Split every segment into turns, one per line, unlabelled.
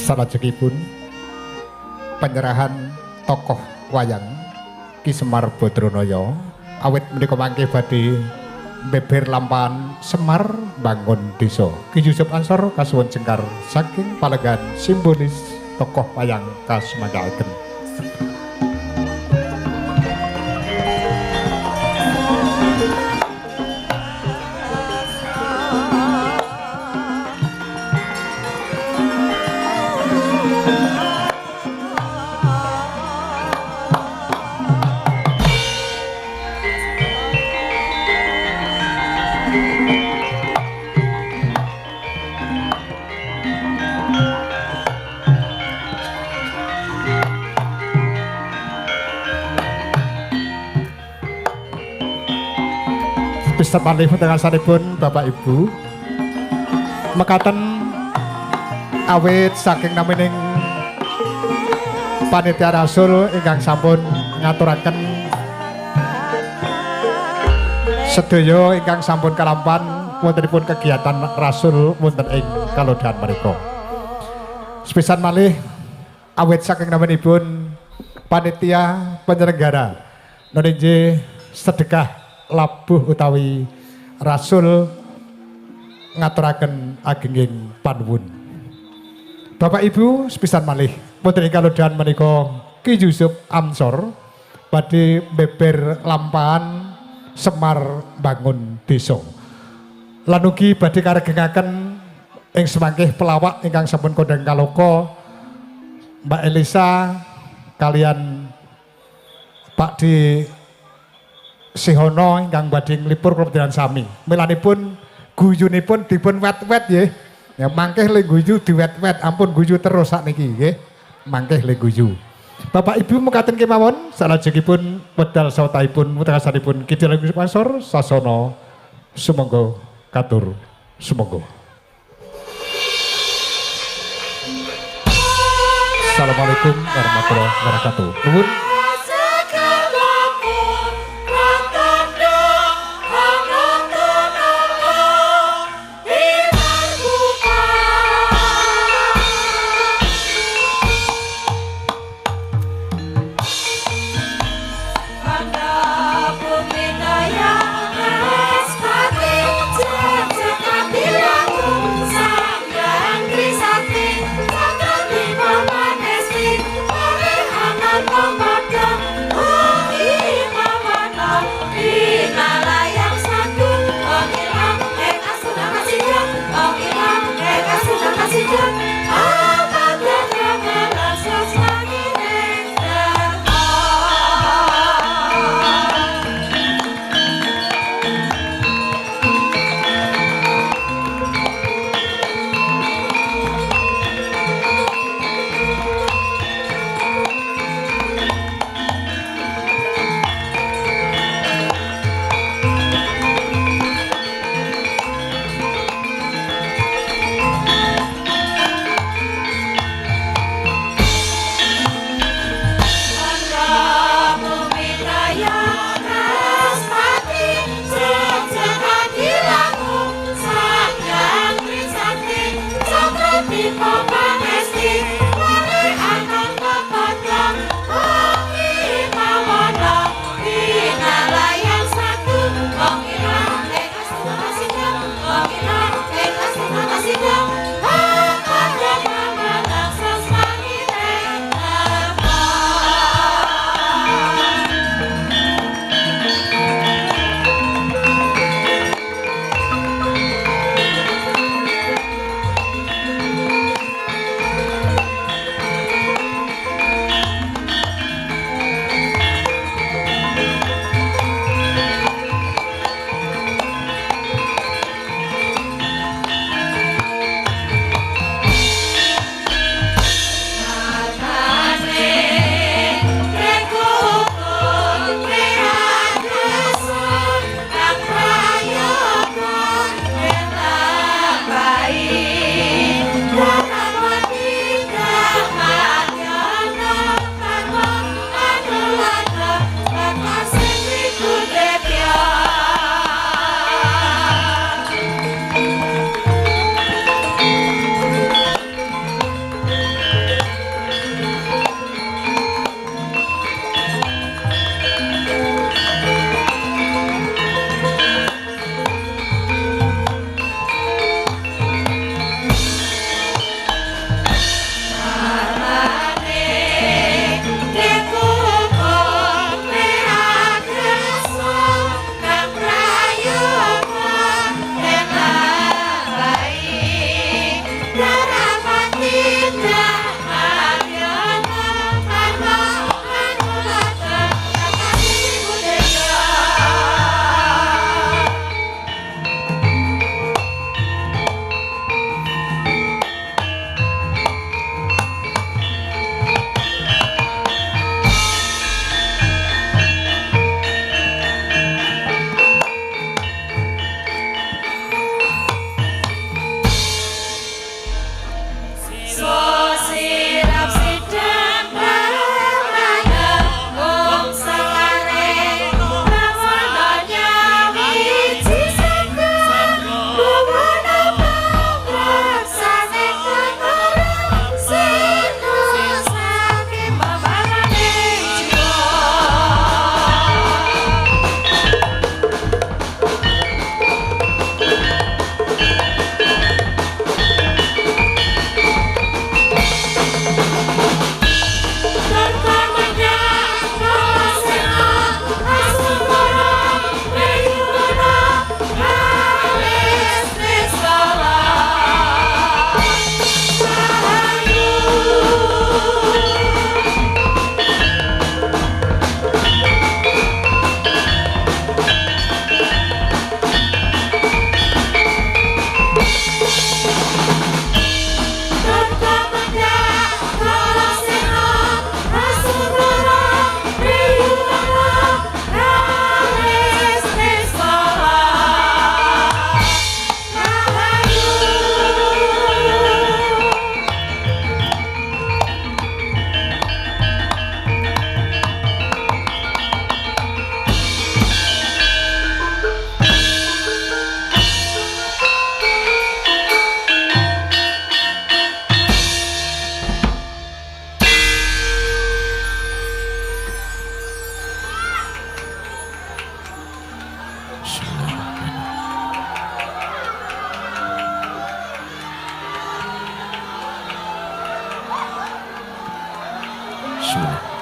salajengipun penyerahan tokoh wayang Ki Semar Badranaya awit menika mangke badhe beber lampahan Semar bangun desa. Ki Yusuf Ansor kasuwun jengkar saking palegan simbolis tokoh wayang kasumangkaken. Malih dengan sanipun Bapak Ibu mekaten awit saking namining panitia rasul ingkang sampun ngaturaken sedaya ingkang sampun kalampan wontenipun kegiatan rasul wonten ing kalodhan menika. Sepisan malih awit saking naminipun panitia penyelenggara nggih sedekah labuh utawi rasul ngaturaken agenging panuwun. Bapak Ibu sepisan malih wonten ing kalodhan menika Ki Yusuf Ansor badhe beber lampahan Semar bangun desa. Lan ugi badhe karegengaken ing semangkih pelawak ingkang sampun kondhang kaloka Mbak Elisa kalian Pak Di Sihono ingkang badhe nglipur kebetulan sami. Milanipun guyunipun dipun wet-wet nggih. Ya mangkeh le guyu diwet-wet, ampun guyu terus sakniki nggih. Mangkeh le guyu. Bapak Ibu mekaten kemawon salajengipun wedal sawetahipun mutakasanipun Kidul Yusuf Ansor sasana sumangga katur sumangga. Assalamualaikum warahmatullahi wabarakatuh. Nuwun.
Mama Bismillah.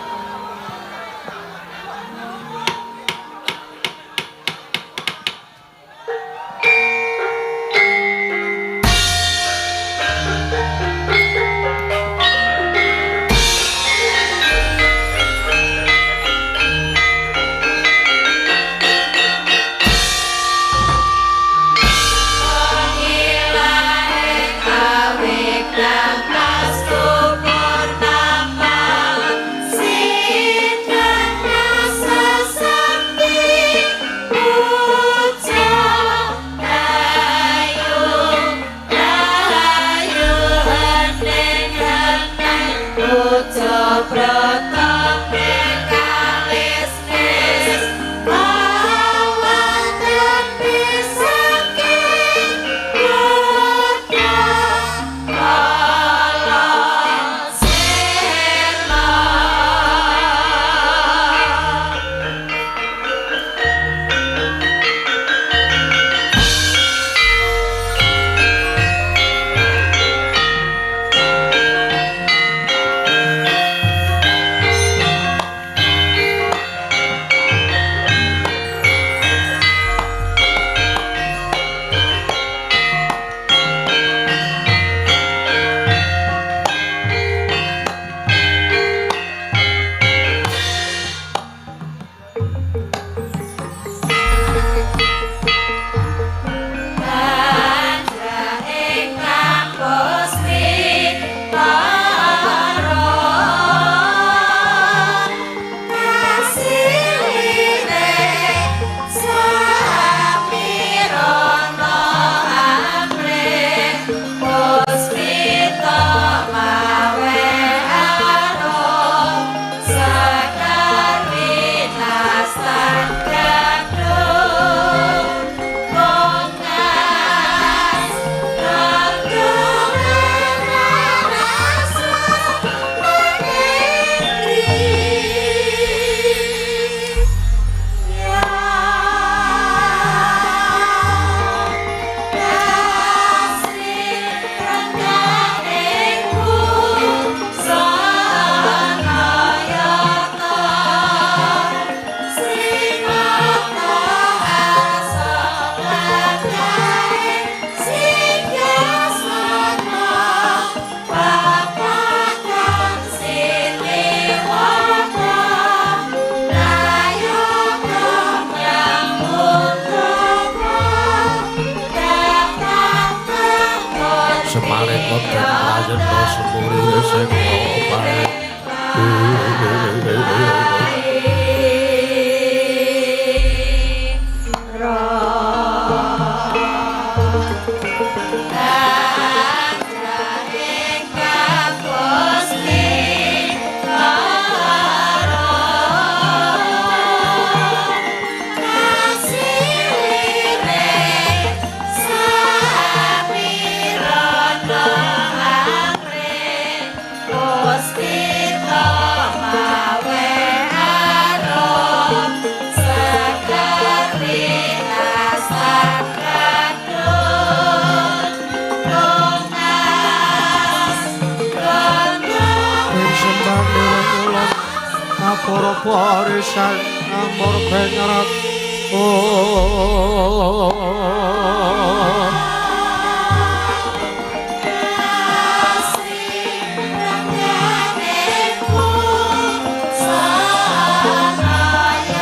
Warisan amor penyerat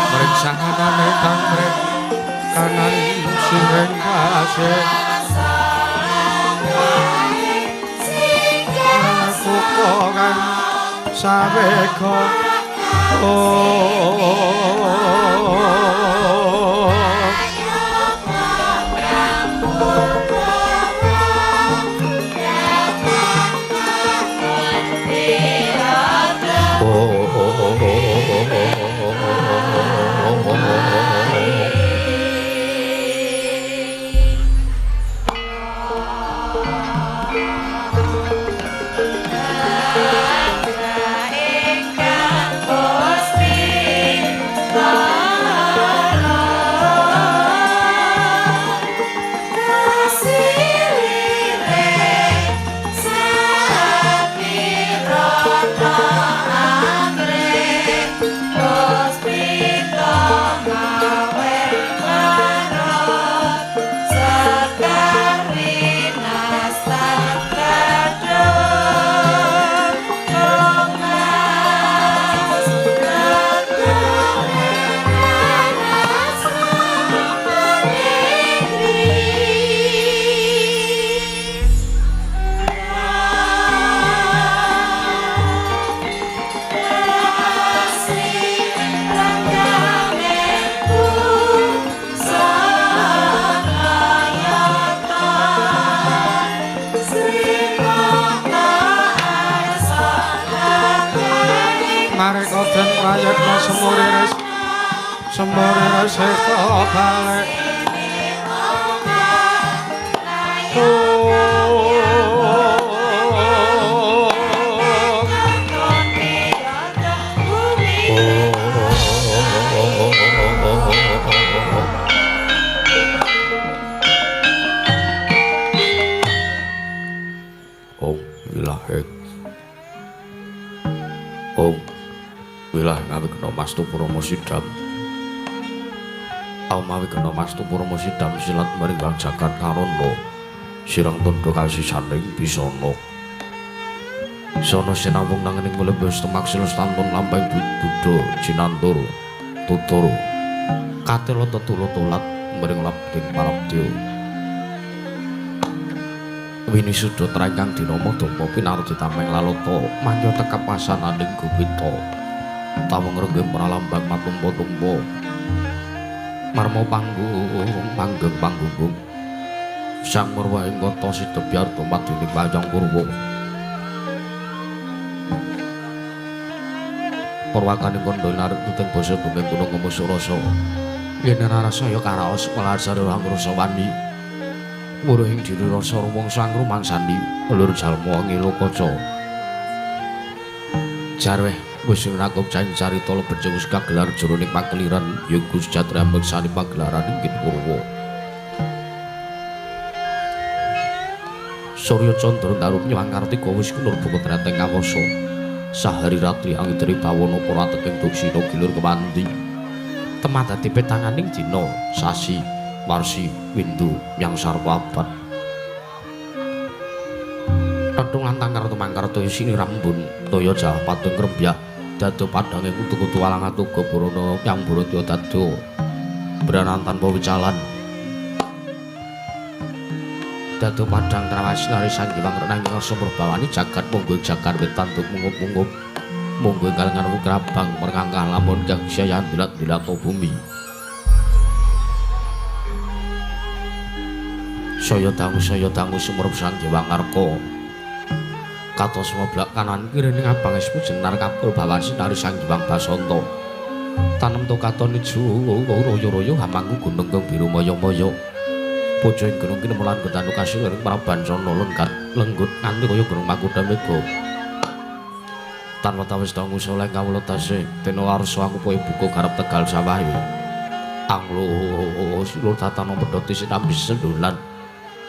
Meriksanganane tamrek kanan sireng kasih Kukokan sabeko Mareka den prayekna semuriris seka balik
Wilah ngawi kena Mastu Purama Sidam. Amawi kena Mastu Purama Sidam silat maring Wang Jagat Karana. Sirang tundha kasisaning bisana. Sono sinawung nangening mlebes temaksil stantun lampahing Buddha jinantur tutur. Katela tetulutulat maring labding parabdya. Wini suda trengkang dinama Dapa pinarti tameng lalata manyo tekap pasananing Gobita. Tawang renggem pralambang matumpa-tumpa marma panggeng panggung sang murwahing kata Sidebyarta madining Wayang Purwa perwakaning kandha narik tuting basa tumeng gunung Musurasa yen narasaya karaos melasar angrasa wani muruhing diri rasa rumangsa angrumangsani ulur jalma ngilokaca jarweh wis nakop caing carita lebet wis kagelar jroning pakeliran ya Gusti Jatra mbeksani pagelaran ing Purwa. Surya Candra darum nyuwang Kartika wis kunurba treteng ngawasa. Sahari ratri angitri bawana para teking duksina gilur kemandi. Temadati petanganing dina sasi warsi windu yang sarwa abad. Tetung lantang kartu mangkarto isini rambun toya jawah padang krembyah dado padange kutu-kutu alang atuga Brana yang Bratya dado branan tanpa wicalan dado padang trawasinari Sanghyang Renanging rasa merbawani jagat monggo jagat wetan tuk mungup-mungup monggo kalengan wukrabang merkangkah lamun kang sayan dilat-dilat bumi saya dangu sumurep Sanghyang Arka katos moblak kanan kirining abang esmu jenar kapur bawan sinari Sanghyang Basanta tanem to katon ijo royo-royo hamangku gunung kang biru moyo-moyo bojo ing gunung kinemulan ketanu kasiring prabancana lenggut nganti kaya gunung Makuda Mega tanpa tawis dangu soleh kawula tasih dene warsa aku poe buka garap Tegal Sawahe anglo sulur tatana pedhoti sinambi sendulan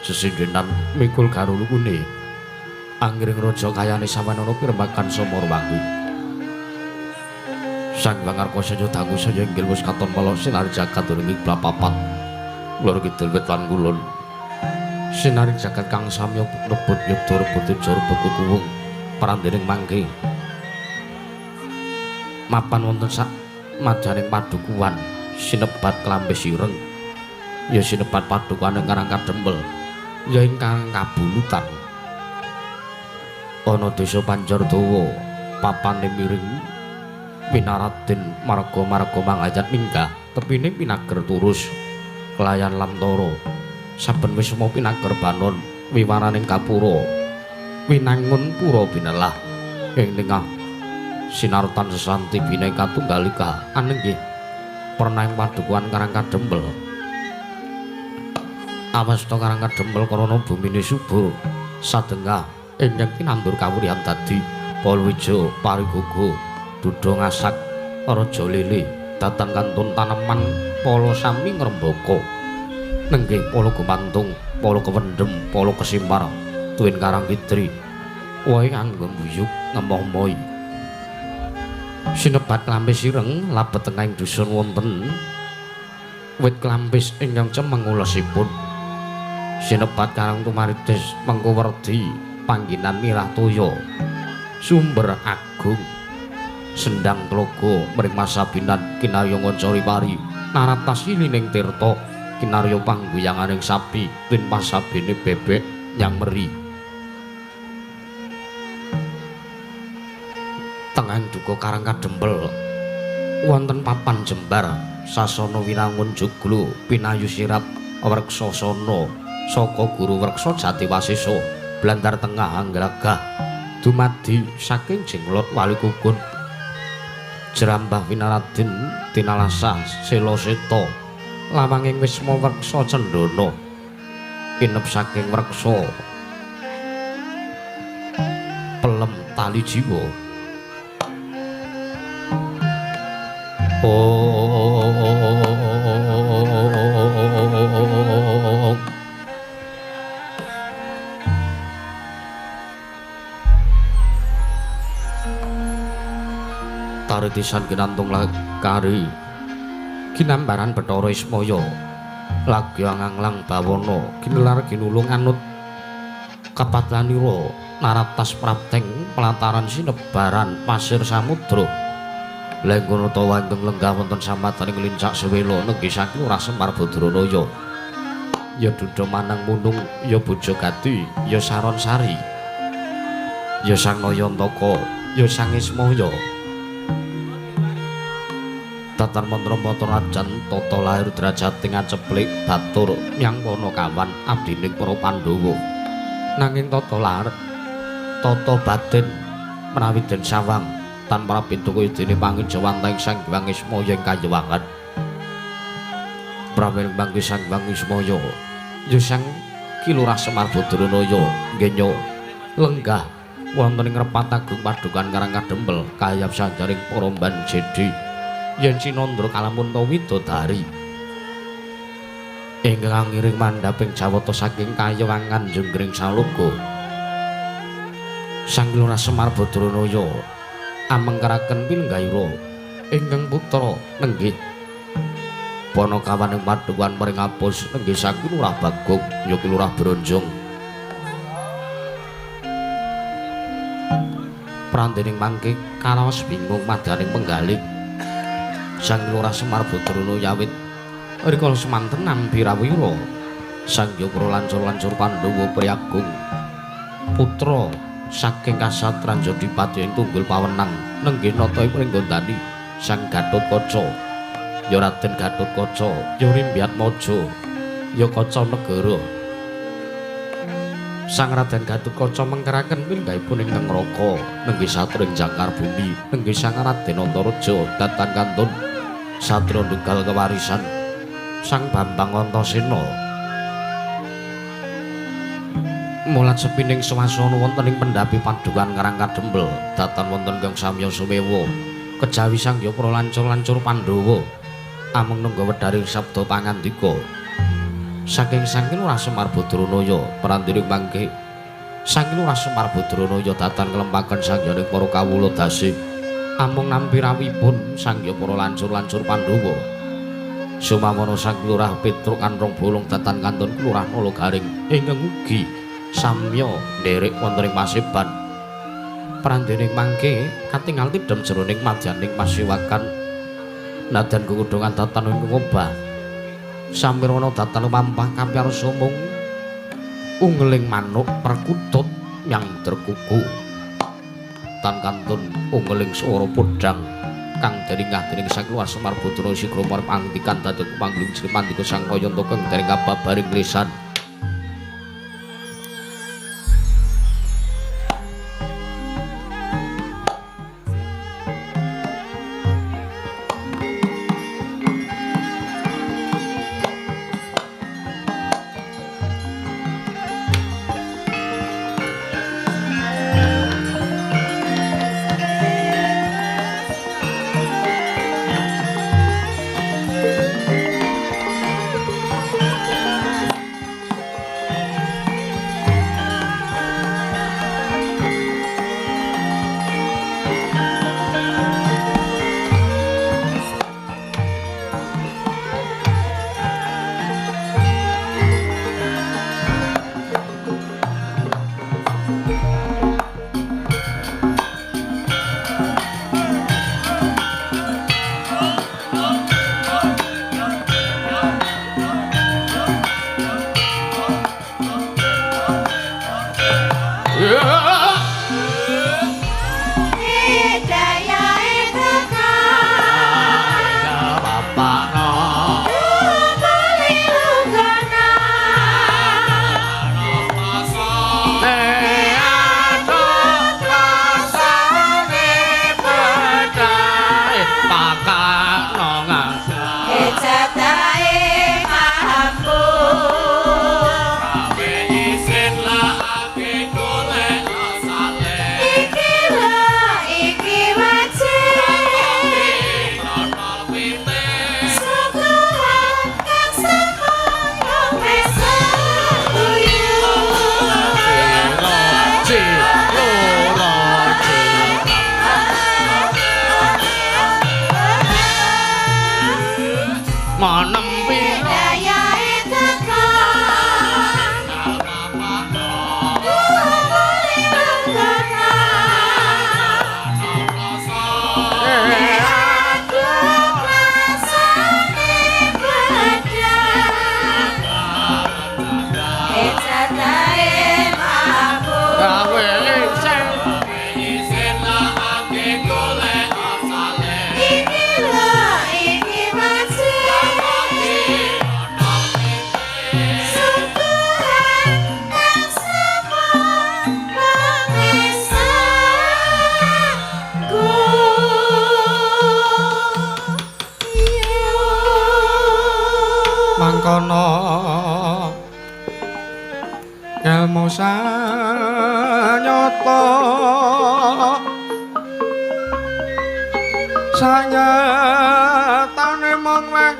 sesindenan mikul garulukune anggiring raja kayane sawanana pirembakan Samorwangi Sanghyang Arka saya dangu saya inggil wis katon pala sinari jagat during blapapat lor kidul wit lan kulon sinari jagat kang samya rebut yudha rebut jara bekukuwung parandening mangke mapan wonten sak majaning padukuhan sinebat klambe sireng ya sinebat padukuhan ingkang kadempel ya ingkang kabulutan ana desa Panjardawa papane miring pinaraden marga-marga mangayat minggah tepine pinager turus kelayan lamtara saben wis mau pinager banon wiwaraning kapura winangun pura binelah ing tengah sinartan sesanti bine katunggalika anenggih pernah ing padukuhan Karang Kadempel awasta Karang Kadempel krana bumine subur sadengah ingkang tinandur kawurihan dadi palawija parigogo dudha ngasak raja lele datang kantun taneman pala sami ngrembaka nenggih pala gumantung pala kewendhem pala kesimpar tuwin karang kitri wae anggo mbuyuk ngemoh-mohi sinebat klampis ireng labet tengahing dusun wonten wit klampis ingkang cemeng ulesipun sinebat karang tumaritis mengko werdi pangginan mirah toya sumber agung sendang tlaga mring masabinan kinarya ngancari pari naratasining tirta kinarya panggoyanganing sapi tin pasabene bebek nyang meri tengahing duka Karang Kadempel wonten papan jembar sasana winangun joglo pinayu sirap werksasana saka guru werksa Jatiwasesa blandar tengah anggragah dumadi saking jenglot wali kukun Jerambah Winaradin tinalasa Sela Seta lawanging Wisma Wreksa Cendana kinep saking wreksa pelem tali jiwa Taritisan kinantung lakari kinambaran Bathara Ismaya lagi anganglang bawana ginelar ginulung anut kapatlanira naratas prapteng pelataran sinebaran pasir samudra lenggono tawa ingkang lenggah wonten samataning lincak sewela nenggih saking Lurah Semar Badranaya ya Duda Manang Munung ya Bojogati ya Saronsari ya Sang Nayantaka ya Sang Ismaya Tatan mantra-mantra rajan tata lahir drajating aceplik batur nyang Panakawan abdining para Pandhawa nanging tata lahir tata batin menawi den sawang tanpa pintu kaya dene pangijawantaing Sang Hyang Ismaya ing kayewangan prawiring mangke Sang Hyang Ismaya ya Sang Ki Lurah Semar Badranaya nggenya lenggah wonten ing Repat Agung Padukan Karangkadempel kayap sanjaring para mban jedhi yen Cinandra kalamun ta widodari ingkang ngiring mandhaping jawata saking kayewangan Jenggring Saloka Sang Lurah Semar Badranaya amengkaraken pilenggaira ingkang putra nenggih Panakawan ing Padukan paring apus nenggih saking Lurah Bagong ya Lurah Bronjong prandening mangke karaos bingung madaning penggalih Sang Lurah Semar Badranaya awit rikala semanten nampi rawira Sang Yapra lancur-lancur Pandhawa Priyagung putra saking kasatran Jodipati ing tunggul pawenang nenggih nata ing pringgondani Sang Gatotkaca ya Raden Gatotkaca ya Rimbyatmaja ya Kaca Negara Sang Raden Gatotkaca mengkaraken pinggahipun ing Neraka nenggih satring jangkar bumi nenggih Sang Raden Antaraja datan kantun Satria Ndunggal kewarisan Sang Bambang Antasena mulat sepining swasana wonten ing pendhapi Padukan Karangkadempel datan wonten kang samya sumewa kejawi Sang Yapra lancur-lancur Pandhawa ameng nengga wedharing sabda pangandika saking Sang Lurah Semar Badranaya prandiring mangke Sang Lurah Semar Badranaya datan nglempaken sangyaning para kawula dasih amung nampi rawipun Sang Yapra lancur-lancur Pandhawa sumawana Sang Lurah Petruk Kanrong Bolong datan kantun Kelurahan Nalagaring ingkang ugi samya nderek wonten ing Paseban prandening mangke katingal tidhem jroning madyaning pasiwakan nadan kekudungan datan ing ngobah samirwana datan mampah kampiyarsa mung ungling manuk perkutut nyang terkuku tan kantun ungling swara podhang kang deringah dening Sang Lurah Semar Badranaya sigra marep pangandikan dadi panglung Sripandika Sang Nayantaka kang dereng kababaring lisan
sanyata sanyatane mung weh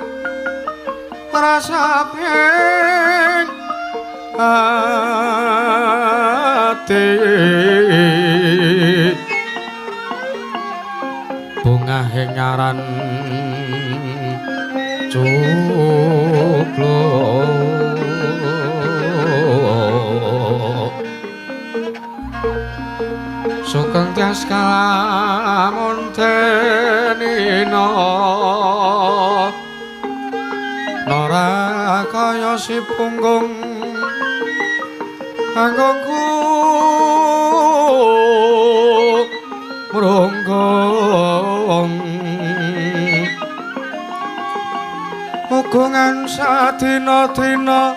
rasa ping ati bunga hengaran cuklo sugeng tias kalamun denina nora kaya si punggung anggongku mrunggong mugungan sadina-dina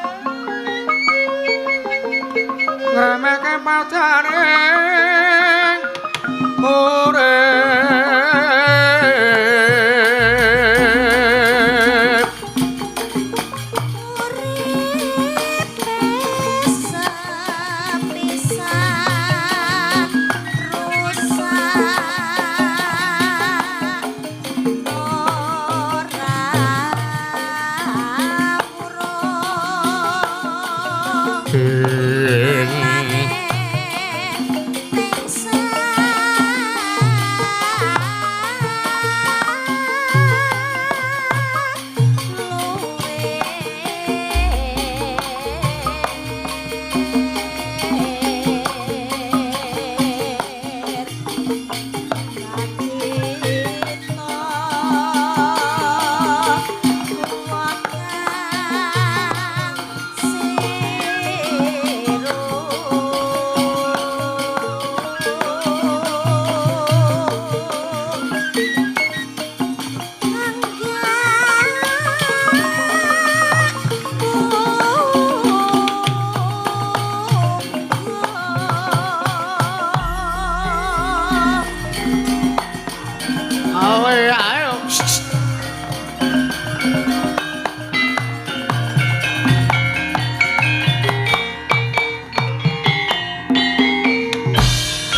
ngremeke padaring urip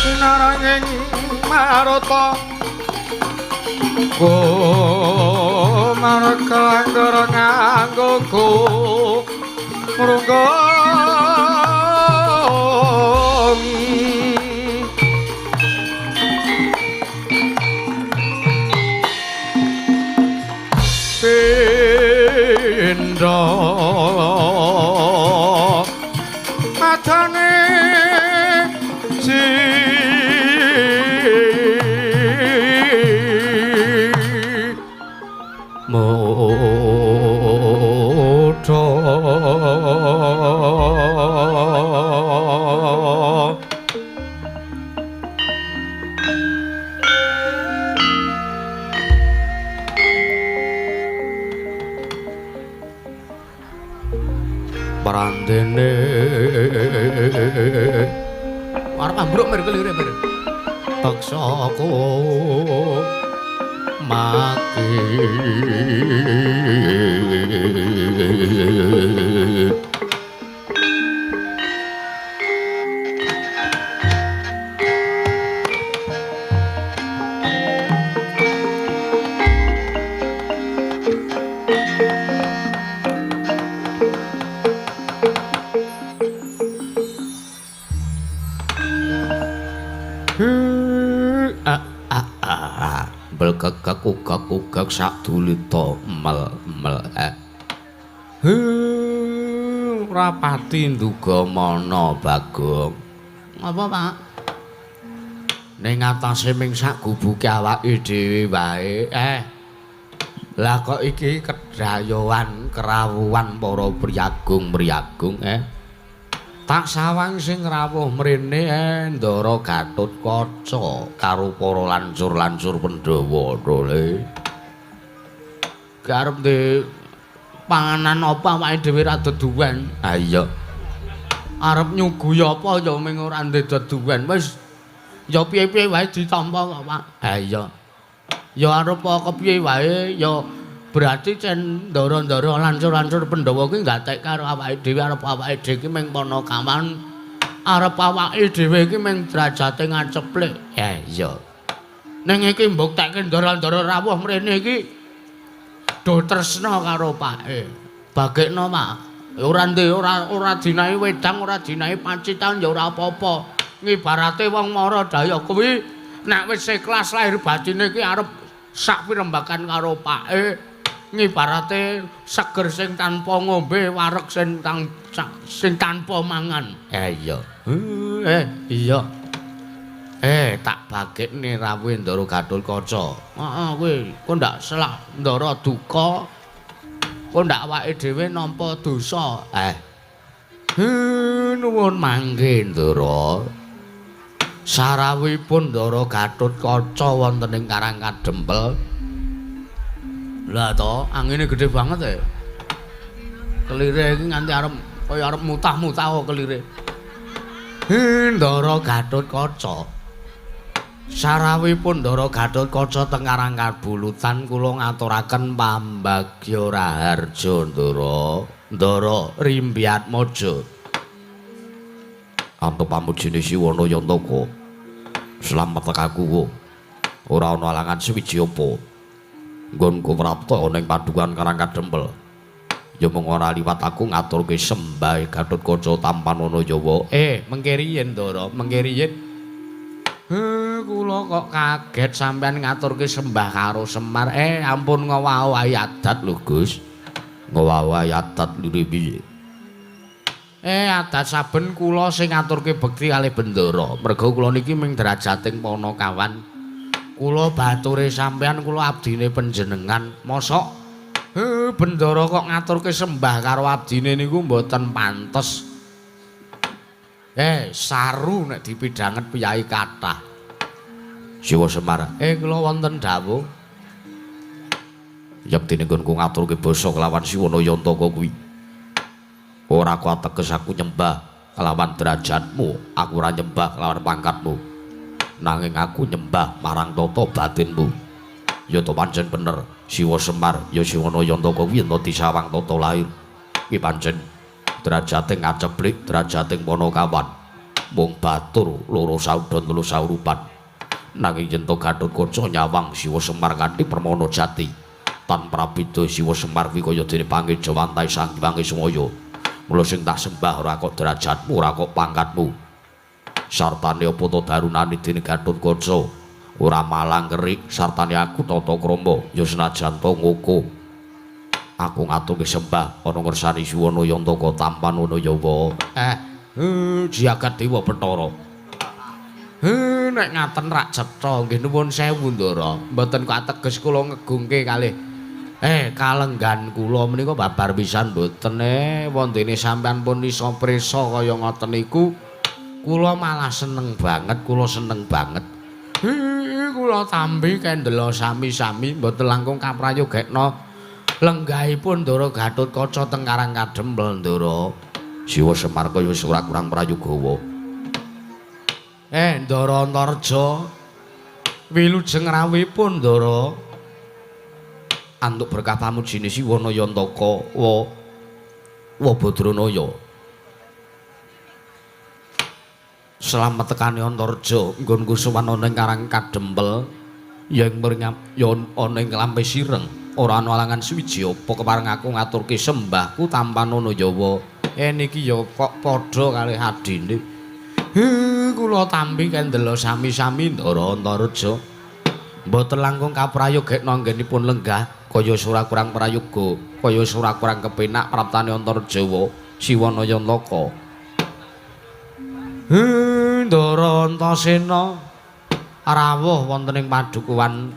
sinaranging marata go marga anggur nganggo go mrunggong pindha matane parandene arep ambruk mer kelire mer baksaku maki belgagak ugak sadulita mel rapati ndugamana Bagong apa Pak ning atase ming sak gubuke awake dhewe wae lah kok iki kedayoan kerawuhan para priyagung tak sawang sing rawuh mrene Ndara Gatotkaca karo para lancur-lancur Pandhawa le. Karep de panganan apa awake dhewe ra deduwen. Ha iya. Arep nyuguhi apa ya ming ora deduwen. Wis ya piye-piye wae ditampa kok, Pak. Ha iya. Ya arep kepiye wae ya berarti cen ndara-ndara lancur-lancur Pandhawa kuwi gatek karo awake dhewe arep awake dhewe iki ming Panakawan arep awake dhewe iki mung derajate ngaceplik. Iya. Ning iki mbuktekke ndara-ndara rawuh mrene iki do tresna karo pake. Bagekno, Mak. Ora ndek ora dinae wedang, ora dinae pacitan ya ora apa-apa. Ngibarate wong mara daya kuwi nek wis ikhlas lahir batine iki arep sak pirembakan karo pake. Ngibarate seger sing tanpa ngombe, wareg sing tanpa mangan. Iya. Iya. Tak bagekne rawuhe Ndara Gatotkaca. Heeh, kuwi kok ndak selak ndara duka. Kok ndak awake dhewe nampa dosa. Nuwun mangke Ndara. Sarawuhipun Ndara Gatotkaca wonten ing Karang Kadempel. Lah to, angine gedhe banget Kelire iki nganti kaya arep mutah-mutah kok kelire. Ndara Gatotkaca. Sarawuhipun Ndara Gatotkaca teng Karang Kabulutan kula ngaturaken pambagya raharja Ndara Rimbyatmaja. Antuk pamujine Siwana Yantaka. Slamet tekaku. Ora ana alangan suwiji apa. Nggonku prapta ning padukan Karang Kadempel. Ya mung ora liwat aku ngaturke sembah Gatotkaca Tampanana Yawa. Mengke riyen Ndara, mengke riyen. Kula kok kaget sampean ngaturke sembah karo Semar. Ampun ngowahi adat lho, Gus. Ngowahi adat lho piye? Adat saben kula sing ngaturke bekti kalih Bendara. Merga kula niki ming derajating Panakawan. Kula bature sampean, kula abdine panjenengan. Mosok Bendara kok ngaturke sembah karo abdine niku mboten pantes. Saru nek dipidhanget piyai kathah. Siwa Semar. Kula wonten dawuh. Yektine nggonku ngaturke basa kelawan Siwana Yantaka kuwi. Ora kok ateges aku nyembah kelawan derajatmu, aku ora nyembah kelawan pangkatmu. Nanging aku nyembah marang tata batinmu. Ya to pancen bener, Siwa Semar ya Siwana Yantaka kuwi ento disawang tata lair. Ki pancen derajate ngaceplik, derajate Panakawan. Mung batur loro saudon telu saurupan. Nanging yen to Gatotkaca nyawang Siwa Semar kanthi permana jati. Tan prabeda Siwa Semar kuwi kaya dene panggeja wantai Sang Hyang Wismaya. Mula sing tak sembah ora kok derajatmu, ora kok pangkatmu. Sartane apa to darunane dene Gatotkaca ora malang kerik, sartane aku tata krama ya senajan to ngoko aku ngaturke sembah ana ngersani Siwana Yantaka Tampanana Yawa. Jagat Dewa Bathara. Nek ngaten rak cetha nggih nuwun sewu Ndara, mboten kok ateges kula ngegungke kalih kalenggan kula menika babar pisan mboten wondene sampean pun iso prisa kaya ngoten niku. Kula malah seneng banget, kula seneng banget. Kula tambi kendela sami-sami mboten langkung kaprayogekna lenggahipun Ndara Gatotkaca teng Karang Kadempel Ndara. Siwa Semar kaya wis ora kurang prayogawa. Ndara Antarja wilujeng rawuhipun Ndara. Antuk berkah pamujine Siwana Yantaka wa Badranaya. Slamet tekane Antarja nggonku sowan ana ing Karang Kadempel yen ana ing Lampis Ireng ora ana alangan suwiji apa kepareng aku ngaturke sembahku Tampanana Yawa. Niki ya kok padha kalih adine. Kula tampi kendela sami-sami Ndara Antarja. Mboten langkung kaprayogekna anggenipun lenggah kaya ora kurang prayoga, kaya ora kurang kepenak praptane Antarja Siwana Yantaka. Ndara Antasena rawuh wonten ing padukuhan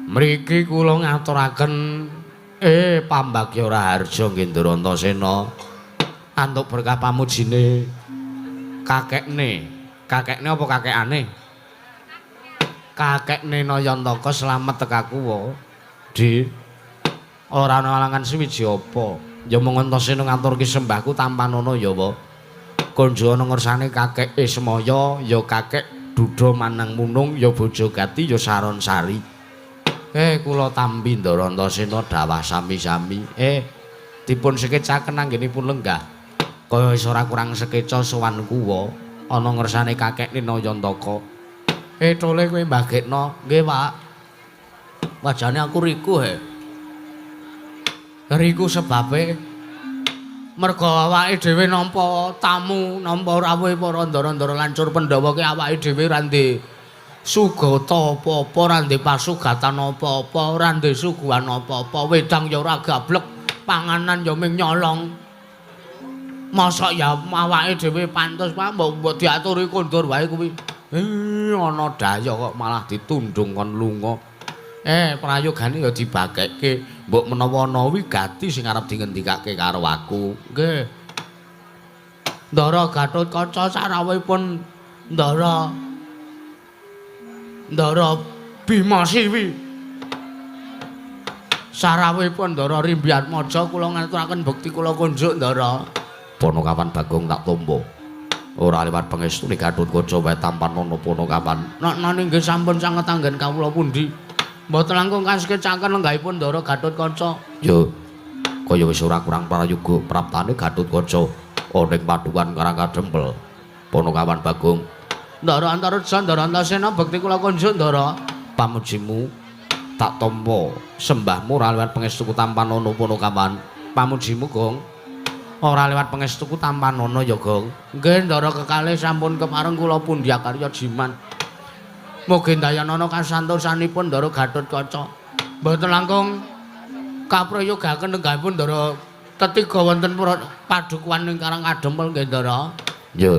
mriki kula ngaturaken pambagya raharja nggih Ndara Antasena antuk berkah pamujine kakekne apa kakekane? Kakekne Nayantaka slamet tekaku Di. Ora ana alangan suwiji apa. Ya mung Antasena ngaturke sembahku Tampanana Yawa. Konjo ana ngersane kakek Semaya, ya kakek Dudha Manang Munung, ya Bojogati, ya Saronsari. Kula tampi Ndara Antasena dawah sami-sami. Dipun sekecaken anggenipun lenggah.
Kaya wis ora kurang sekeca sowan kuwa ana ngersane kakek Nina Yantaka.
Tole kowe mbagekno. Nggih, Pak.
Wajane aku riku he.
Riku sebabe merga awake dhewe nampa tamu, nampa rawuh para ndara-ndara lancur Pandhawa ki awake dhewe ora ndek sugata apa-apa, ora ndek pasugatan apa-apa, ora ndek suguhan apa-apa, wedang ya ora gablek, panganan ya ming nyolong. Masa ya awake dhewe pantes wae mbok diaturi kondur wae kuwi. Ana daya kok malah ditundung kon lunga. Prayogane ya dibagekke. Mbok menawa ana wigati sing arep dingendikake karo aku. Nggih. Ndara Gatotkaca sarawuhipun Ndara Bimasiwi. Sarawuhipun Ndara Rimbyatmaja kula ngaturaken bekti kula kunjuk Ndara.
Ponokawan Bagong tak tampa. Ora liwat pangestune Gatotkaca wae tampan ana Ponokawan.
Nanging nggih sampun sanget anggen kawula pundi. Mboten langkung kaskecaken lenggahipun Ndara Gatotkaca.
Yo, kaya wis ora kurang prayoga praptane Gatotkaca ana ing padukan Karangkadempel. Ponokawan Bagong.
Ndara Antareja, Ndara Antasena bekti kula kunjuk Ndara.
Pamujimu tak tampa sembahmu ora liwat pangestuku tampan ana Ponokawan. Pamujimu, Gong.
Ora liwat pangestuku tampan ana ya, Gong. Nggih, Ndara kekalih sampun kepareng kula pundi karya jiman. Mugi dayanana kasantosanipun Ndara Gatotkaca. Mboten langkung kaprayogaken lenggahipun Ndara ketiga wonten padukuhan ing Karangkadempel nggih, Ndara.
Ya,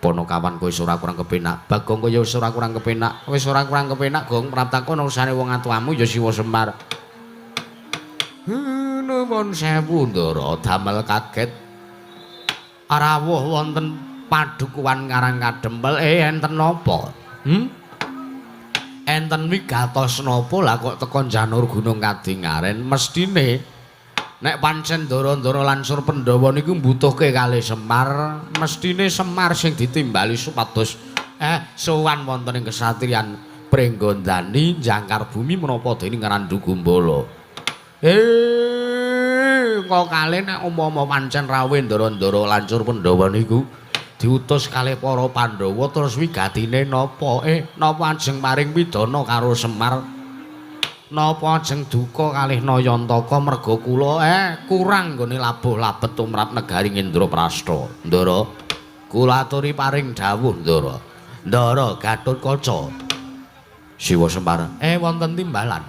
Ponokawan kowe wis ora kurang kepenak. Bagong kowe wis ora kurang kepenak.
Wis ora kurang kepenak, Gong, praptakon ursane wong atuamu ya Siwa Semar.
Nuwun sewu, Ndara, damel kaget.
Rawuh wonten padukuhan Karangkadempel enten napa?
Enten wigatos napa lah kok teka Janur Gunung Kadingaren? Mestine nek pancen Ndara-ndara lansur Pandhawa niku mbutuhke kalih Semar, mestine Semar sing ditimbali supados sowan wonten ing kesatriyan Pringgondani jangkar bumi menapa dening Randu Gumbala.
Kok kalih nek umpama pancen rawuh Ndara-ndara lancur Pandhawa niku diutus kalih para Pandhawa terus wigatine napa? Napa ajeng maring pidana karo Semar? Napa ajeng duka kalih Nayantaka merga kula kurang nggone labuh labet tumrap negari Indraprastha. Ndara, kula aturi paring dawuh, Ndara. Ndara Gatotkaca. Siwa Semar, Wonten timbalan.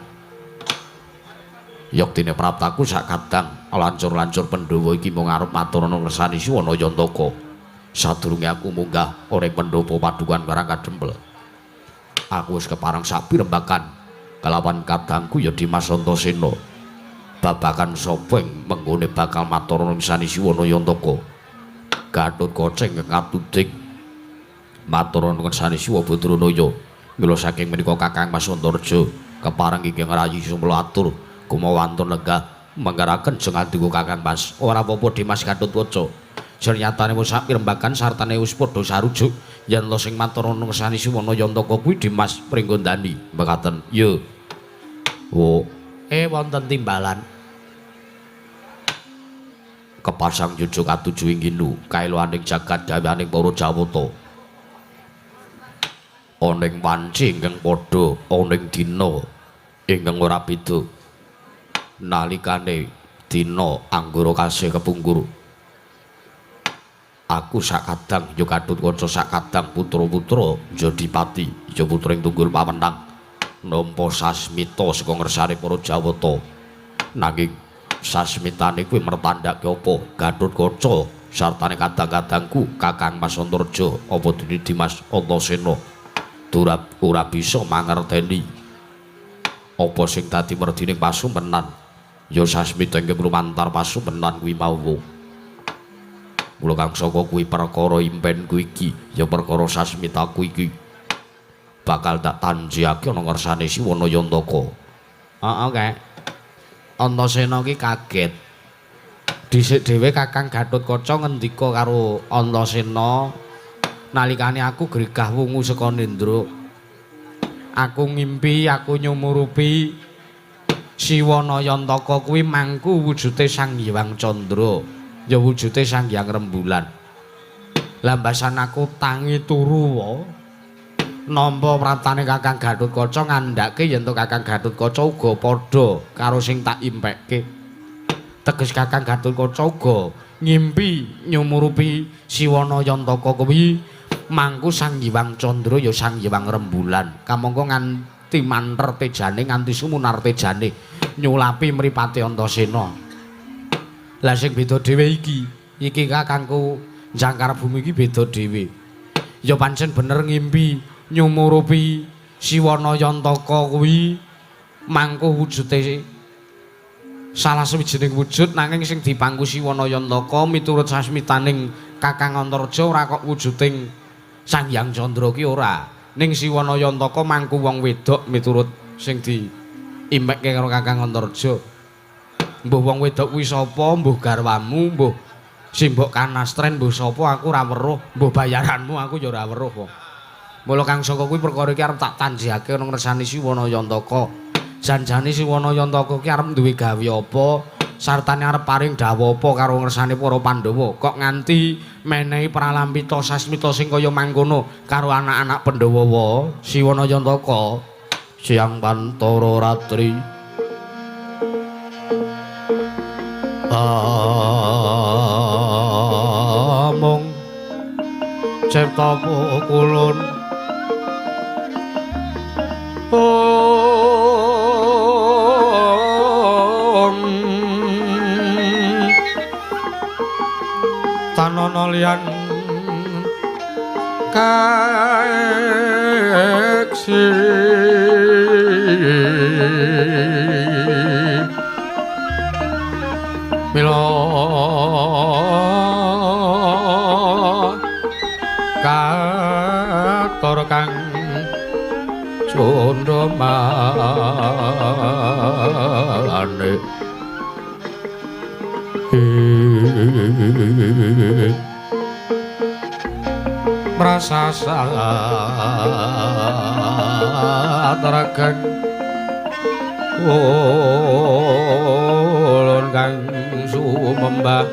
Yaktine praptaku sak kadang lancur-lancur Pandhawa iki mung arep matur ana ngersani Siwa Nayantaka. Sadurunge aku munggah ora ing pendopo padukan Karangkadempel. Aku wis kepareng sapi rembakan kalawan kadangku ya Dimas Antasena. Babakan sapa ing menggone bakal matur ana ngersani Siwa Nayantaka. Gatotkaca ingkang katuding matur ana ngersani Siwa Badranaya. Mila saking menika Kakang Mas Antareja kepareng ingkang rayi sumela atur kumawantun lenggah menggaraken jeng adiku Kakang Mas. Ora apa-apa Dimas Gatotkaca. Janyatane wis sak pirembagan sartane wis padha sarujuk yen lo sing matur ana ngersani Siwa Nayantaka kuwi Dimas Pringgondani. Mekaten. Yo. Wo.
Wonten timbalan.
Kepasang jujuk katuju ing kinu kaeloaning jagat gaweaning para Jawata. Oning wanci ingkang padha oning dina ingkang ora beda. Nalikane dina anggara kasih kepungkur. Aku sak kadang ya Gatotkaca sak kadang putra-putra Jodipati ya putring tunggul pawenang nampa sasmita saka ngersane para Jawata. Nanging sasmitane kuwi mertandhake apa? Gatotkaca sartane kadang-kadangku Kakang Mas Antareja apa dene Dimas Antasena ora bisa mangerteni apa sing dadi merdining pasumpenan. Ya sasmita ing lumantar pasumpenan kuwi mau. Mula kang saka kuwi perkara impenku iki ya perkara sasmitaku iki bakal tak tanjiake ana ngersane Siwa Nayantaka.
Heeh, Kak. Antasena ki kaget. Dhisik dhewe Kakang Gatotkaca ngendika karo Antasena nalikane aku gregah wungu saka Nendra. Aku ngimpi, aku nyumurupi Siwa Nayantaka kuwi mangku wujude Sang Hyang Candra.
ya wujude Sang Hyang Rembulan. Lambasan aku tangi turu wae nampa praptane Kakang Gatotkaca ngandhake yen to Kakang Gatotkaca uga padha karo sing tak impekke. Teges Kakang Gatotkaca uga ngimpi nyumurupi Siwana Yantaka kuwi mangku Sang Hyang Candra ya Sang Hyang Rembulan. Kamangka nganti manter tejane nganti sumunar tejane nyulapi mripate Antasena. Lah sing beda dhewe iki kakangku Jangkar Bumi iki beda dhewe. Ya pancen bener ngimpi nyumurupi Siwana Yantaka kuwi mangko wujude salah sawijining wujud nanging sing dipangku Siwana Yantaka miturut sasmitaning Kakang Antarja ora kok wujuding Sang Hyang Candra ki ora. Ning Siwana Yantaka mangku wong wedok miturut sing diimpekke karo Kakang Antarja. Mbuh wong wedok kuwi sapa, mbuh garwamu, mbuh simbok kanastren, mbuh sapa aku ora weruh, mbuh bayaranmu aku ya ora weruh kok. Mula kang saka kuwi perkara iki arep tak tanjihake ana ngersani Siwana Yantaka. Janjane Siwana Yantaka ki arep duwe gawe apa, sartane arep paring dawuh apa karo ngersane para Pandhawa. Kok nganti menehi pralampita sasmita sing kaya mangkono karo anak-anak Pandhawa wae. Siwana Yantaka Siang Pantara Ratri mung cipta kulun tanana liyan kaeksi mila kator kang condhomane prasasa atragan ulun kang sumembah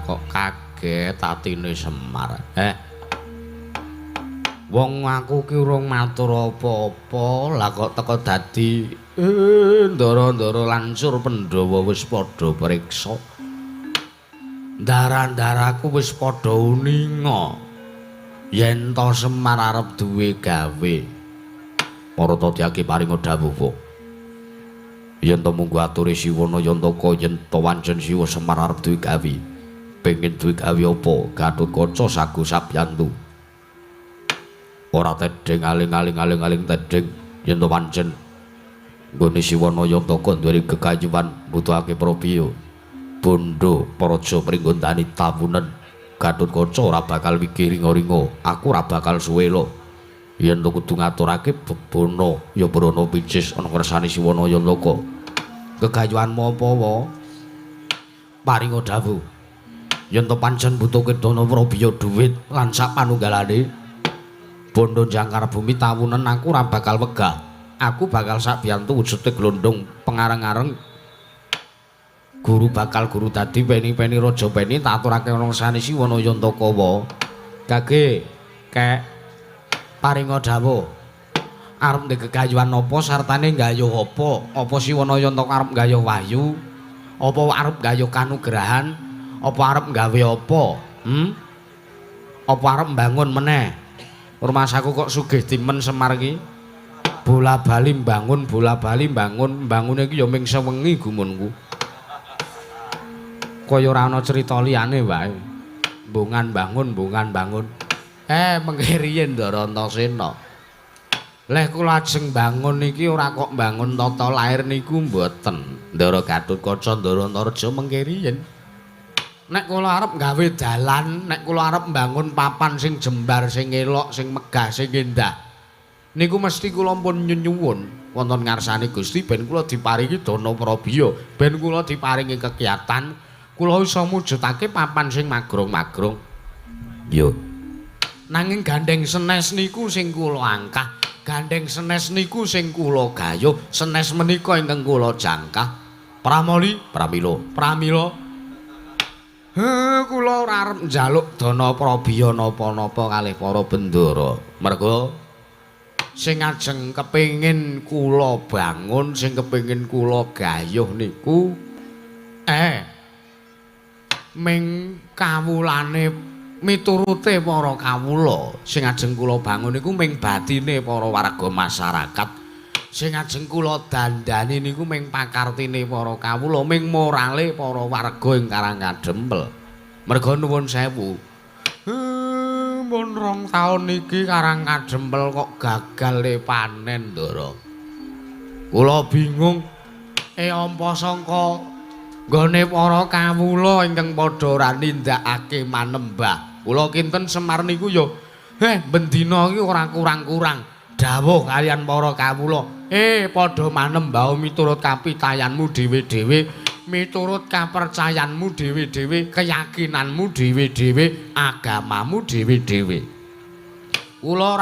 kok kaget atine Semar. Wong aku ki urung matur apa-apa, lah kok teko dadi ndara-ndara lancur Pandhawa wis padha priksa. Ndara-ndaraku wis padha uninga yen to Semar arep duwe gawe. Para Tatyaki paringa dawuh. Yen to munggo ature Siwana Yantaka yen to wancen Siwa Semar arep duwe gawe. Pengen duwe gawe apa? Gatotkaca sagu sabyantu. Ora tedheng aling-aling tedheng yen to pancen nggone Siwana Yantaka duwe gegayuhan mbutuhake prapiya. Bondo praja pringgondani tawunen Gatotkaca ora bakal mikir ringa-ringa. Aku ora bakal suwela. Yen to kudu ngaturake bebono ya brana picis ana kersane Siwana Yantaka. Gegayuhanmu apa wae? Paringa dawuh. Yen to pancen butuhke dana prabiya dhuwit lan sak panunggalane bondo Jangkar Bumi tawunen aku ora bakal wegah. Aku bakal sakbiyantu wujude glondhong pengareng-areng guru bakal guru dadi peni-peni raja peni tak aturake ana ngersane Siwana Yantaka wae. Kage kek paringa dawuh. Arep ndek gegayuhan apa sartane nggayuh apa? Apa Siwana Yantaka arep nggayuh wahyu? Apa arep nggayuh kanugrahan? Apa arep gawe apa? Apa arep mbangun meneh? Rumahsaku kok sugih timen Semar iki. Bola-bali mbangun, bola-bali mbangun, mbangune iki ya ming sewengi gumunku. Kaya ora ana crita liyane wae. Mbungan bangun, mbungan bangun. Mengke riyen Ndara Antasena.
Leh kula ajeng bangun niki ora kok bangun tata lair niku mboten. Ndara Gatotkaca Ndara Antareja mengke riyin. Nek kula arep gawe dalan, nek kula arep mbangun papan sing jembar, sing elok, sing megah, sing endah. Niku mesti kula pun nyuwun wonten ngarsane Gusti ben kula diparingi dana prabiya, ben kula diparingi kekiyatan, kula iso mujudake papan sing magrong-magrong. Yo. Nanging gandeng senes niku sing kula angkah, gandeng senes niku sing kula gayuh, senes menika ingkang kula jangkah. Pramali, pramila. Kula ora arep njaluk dana prabiya napa-napa kalih para bendara. Merga sing ajeng kepengin kula bangun, sing kepengin kula gayuh niku ming kawulane miturute para kawula. Sing ajeng kula bangun niku ming batine para warga masyarakat. Sing ajeng kula dandani niku ming pakartine para kawula, ming morale para warga ing Karangkadempel. Merga nuwun sewu. Mun 2 taun niki Karangkadempel kok gagal panen, Ndara. Kula bingung. Ampa sangka nggone para kawula ingkang padha ora nindakake manembah. Kula kinten Semar niku ya bendina iki ora kurang-kurang dawuh kaliyan para kawula. Padha manembah miturut kapitayanmu dhewe-dhewe, miturut kapercayanmu dhewe-dhewe, keyakinanmu dhewe-dhewe, agamamu dhewe-dhewe. Kula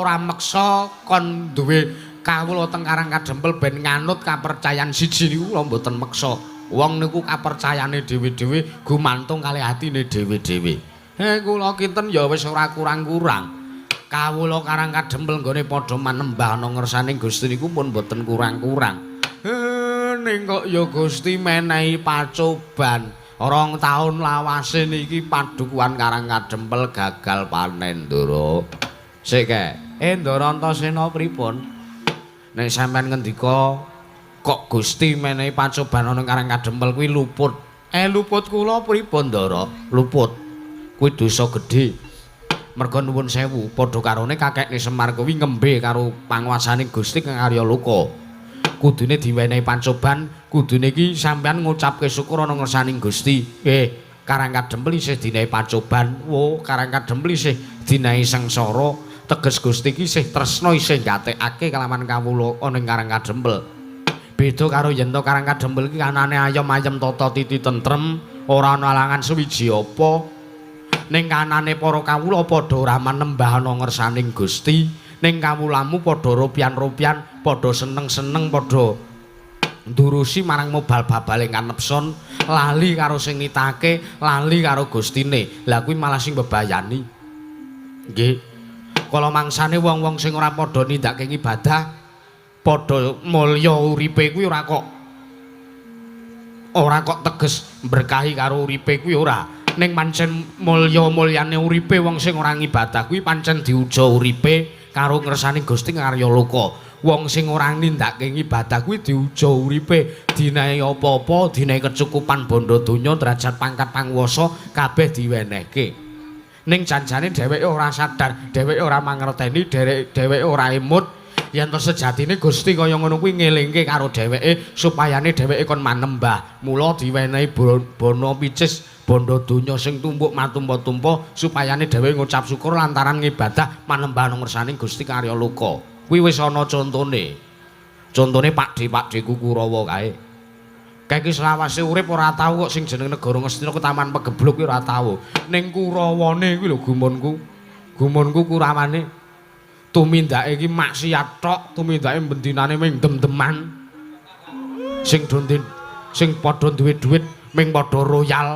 ora meksa kon duwe kawula teng Karangkadempel ben nganut kapercayan siji niku kula mboten meksa. Wong niku kapercayane dhewe-dhewe gumantung kalih atine dhewe-dhewe. Kula kinten ya wis ora kurang-kurang. Kawula Karangkadempel nggone padha manembah ana ngersaning Gusti niku pun mboten kurang-kurang. Ning kok ya Gusti menehi pacoban. 2 taun lawase niki padukuhan Karangkadempel gagal panen, Ndara. Sik kae. Ndara Antasena pripun? Nek sampean ngendika kok Gusti menehi pacoban ana Karangkadempel kuwi luput. Luput kula pripun, Ndara? Luput. Kuwi dosa gedhe. Merga nuwun sewu, padha karone kakekne Semar kuwi ngembe karo panguwasaning Gusti kang Arya Loka. Kudune diwenehi pancoban, kudune iki sampean ngucapke syukur ana ngersaning Gusti. Karangkadempel isih dinehi pancoban, Karangkadempel isih dinehi sengsara, teges Gusti iki isih tresna isih gatekake kalaman kawula ana ing Karangkadempel. Beda karo yen to Karangkadempel iki anane ayem-ayem tata titi tentrem, ora ana alangan suwiji apa. Ning kanane para kawula padha ora manembah ana ngersaning Gusti, ning kawulamu padha ropian-ropian, padha seneng-seneng, padha ndurusi marang mobal-babal ing kanepson, lali karo sing nitake, lali karo Gustine. Lah kuwi malah sing bebayani. Nggih. Kala mangsane wong-wong sing ora padha nindakake ibadah, padha mulya uripe kuwi ora kok teges berkahi karo uripe kuwi ora. Ning pancen mulya-mulyane uripe wong sing ora ngibadah kuwi pancen diuja uripe karo ngersaning Gusti Arya Loka. Wong sing ora nindakake ibadah kuwi diuja uripe, dinae apa-apa, dinae kecukupan bondo donya, derajat pangkat panguwasa kabeh diwenehke. Ning janjane dheweke ora sadar, dheweke ora mangerteni, dheweke ora emut yen to sejatine Gusti kaya ngono kuwi ngelingke karo dheweke supayane dheweke kon manembah. Mula diwenehi bono picis bondo donya sing tumpuk matumpa-tumpa supayane dhewe ngucap syukur lantaran ngibadah manembah ngersaning Gusti Arya Loka. Kuwi wis ana contone. Contone Pakde-pakdeku Kurawa kae. Kae iki selawase urip ora tau kok sing jeneng negara Ngastina Ketaman Pegebluk ki ora tau. Ning Kurawane kuwi lho gumunku. Gumunku Kurawane tumindake iki maksiat tok, tumindake bendinane ming dem-deman. Sing padha duwe dhuwit ming padha royal.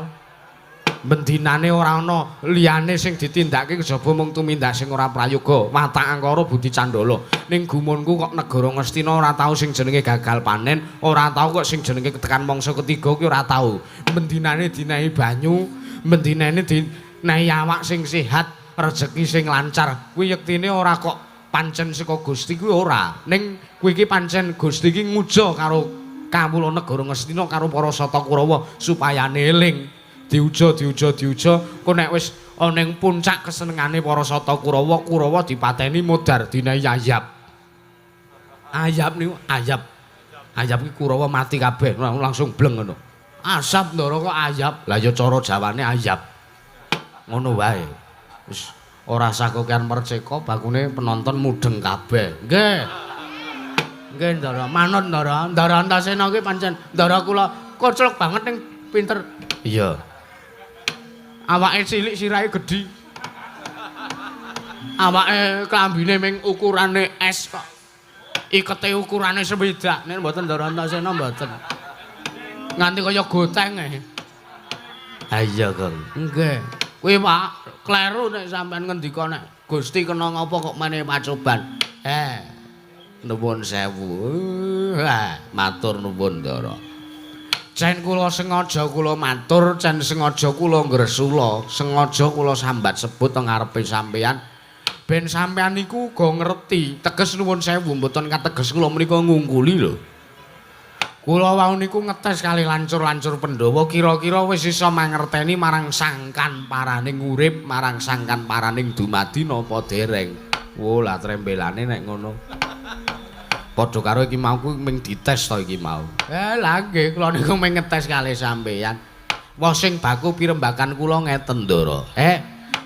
Bendinane ora ana liyane sing ditindakake kejaba mung tumindak sing ora prayoga, watak angkara budi candala. Ning gumunku kok negara Ngastina ora tau sing jenenge gagal panen, ora tau kok sing jenenge tekan mangsa ketiga ki ora tau. Bendinane dinehi banyu, bendinane dinehi awak sing sehat, rezeki sing lancar. Kuwi yektine ora kok pancen saka Gusti kuwi ora. Ning kuwi iki pancen Gusti iki nguja karo kawula negara Ngastina karo para sata Kurawa supayane eling. Diuja, kok nek wis ana ing puncak kesenengane para sata Kurawa, Kurawa dipateni modar dina Ayab. Ayab niku Ayab. Ayab ki Kurawa mati kabeh langsung bleng ngono. Asap ndara kok Ayab. Lah ya cara Jawane Ayab. Ngono wae. Wis ora sakokean merceka bakune penonton mudeng kabeh. Nggih. Nggih Ndara, manut Ndara. Ndara Antasena ki pancen Ndara kula koclok banget ning pinter. Iya. Awake cilik sirahe gedhi. Awake klambine ming ukurane es kok. Ikete ukurane sewidak. Nek mboten Ndara Antasena mboten. Nganti kaya goteng e. Ha iya, Kang. Nggih. Kuwi Pak, kleru nek sampean ngendika nek Gusti kena ngapa kok meneh pacoban. Nuwun sewu. Matur nuwun Ndara. Cen kula sengaja kula matur, cen sengaja kula ngresula, sengaja kula sambat sebut teng ngarepe sampeyan. Ben sampeyan niku uga ngerti, teges nuwun sewu mboten kateges kula menika ngungkuli lho. Kula wau niku ngetes kali lancur-lancur Pandhawa kira-kira wis iso mangerteni marang sangkan paraning urip, marang sangkan paraning dumadi napa dereng. Wo lah trembelane nek ngono. Padha karo iki mau kuwi ming dites to iki mau. Lah nggih kula niku ming ngetes kali sampeyan. Wong sing baku pirembakan kula ngeten Ndara.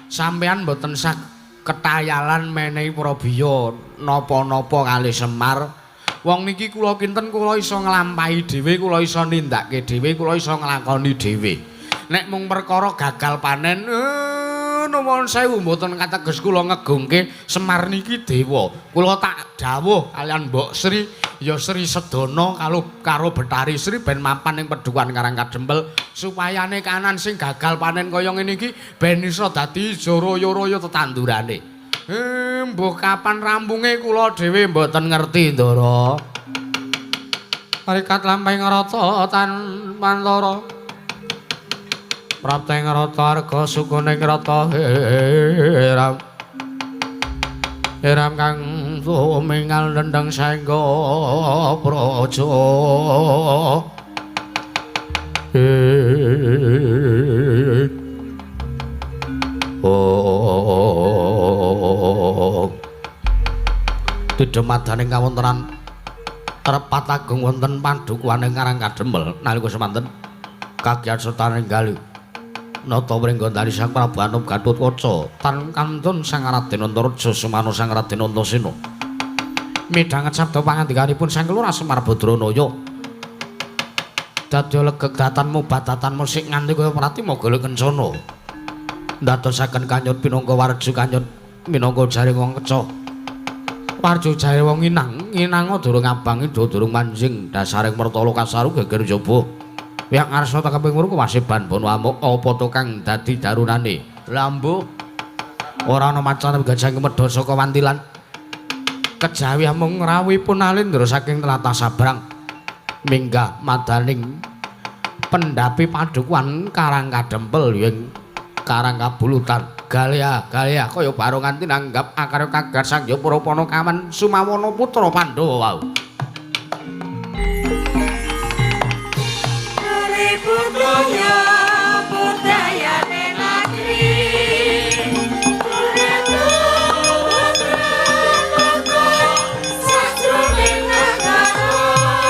Sampeyan mboten sak ketayalan menehi Prabiya napa-napa kali Semar. Wong niki kula kinten kula iso nglampahi dhewe, kula iso nindakke dhewe, kula iso nglakoni dhewe. Nek mung perkara gagal panen, nuwun sewu mboten kateges kula ngegungke Semar niki dewa. Kula tak dawuh kalian Mbok Sri, ya Sri Sedana karo Betari Sri ben mapan ing Pedukuhan Karangkadempel supayane kanan sing gagal panen kaya ngene iki ben iso dadi joro-yoro tetandurane. Mbok kapan rampunge kula dhewe mboten ngerti Ndara. Parikat lampahing rata tan Mantara. Prapteng rata arga sukuning rata heram. Heram kang tumingal dendeng saengga praja. Dedemadaning kawontenan repat agung wonten Padukuhaning Karangkadempel nalika semanten kagiat serta ninggali nata mringgondari Sang Prabu Anup Gatotkaca tan kantun Sang Raden Antaraja sumano Sang Raden Antasena midhanget sabda pangandikanipun Sang Kelurahan Semar Badranaya dadya legeg datan mubadatan musik nganti kaya pratima gala kencana ndadosaken kanyut pinangka warju kanyut minangka jaring wong keca warju jare wong inang durung abangi durung manjing dasaring mertala kasaru geger jaba pihak ngarsa takeping murku wasiban bono amuk apa to kang dadi darunane lambu ora ana macane gajah medha saka wantilan kejawi mung rawipun alindra saking tlatah sabrang minggah madaning pendhapi Padukuhan Karangkadempel ing Karangkabulutan Galya kaya baro nganti nanggap akare kagar Sang Yapurapana kawan Sumawana putra Pandhawa wau.
Putranya budayane negeri sajroning negara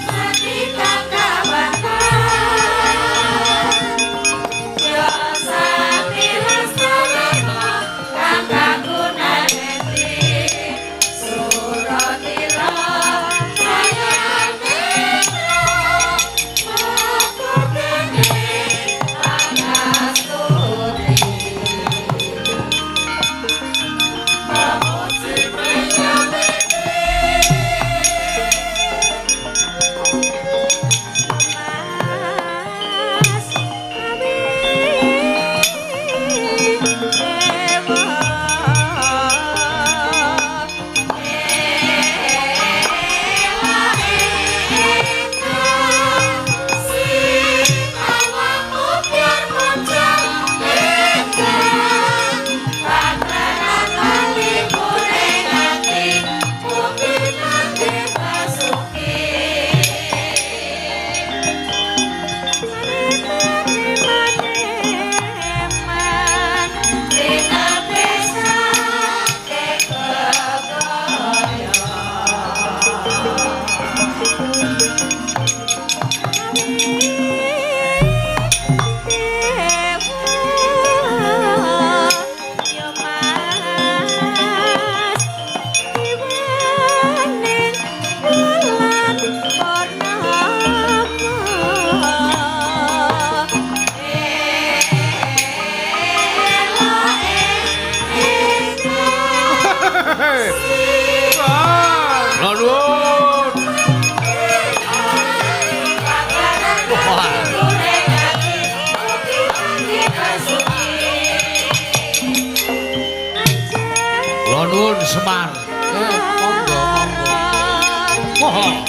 setika kawasan ya sati lestari
Lanun. Lanun Semar. Monggo monggo. Wah.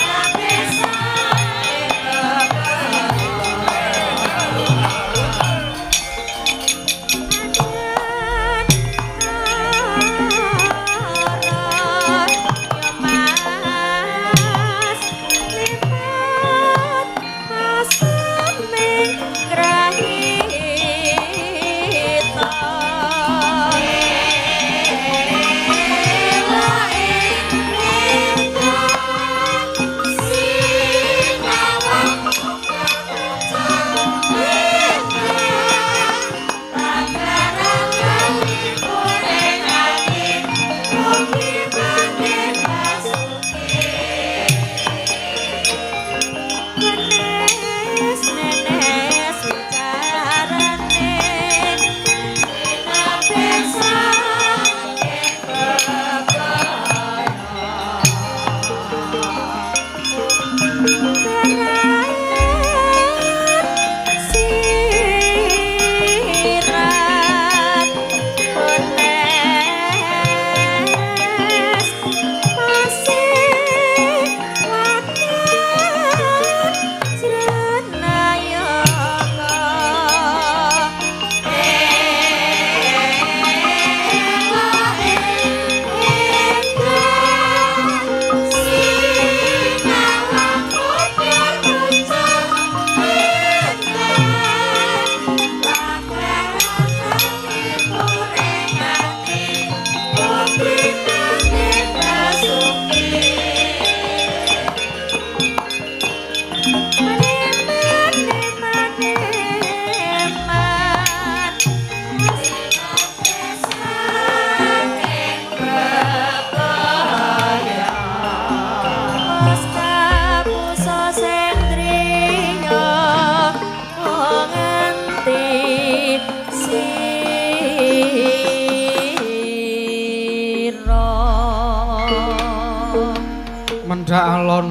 Alon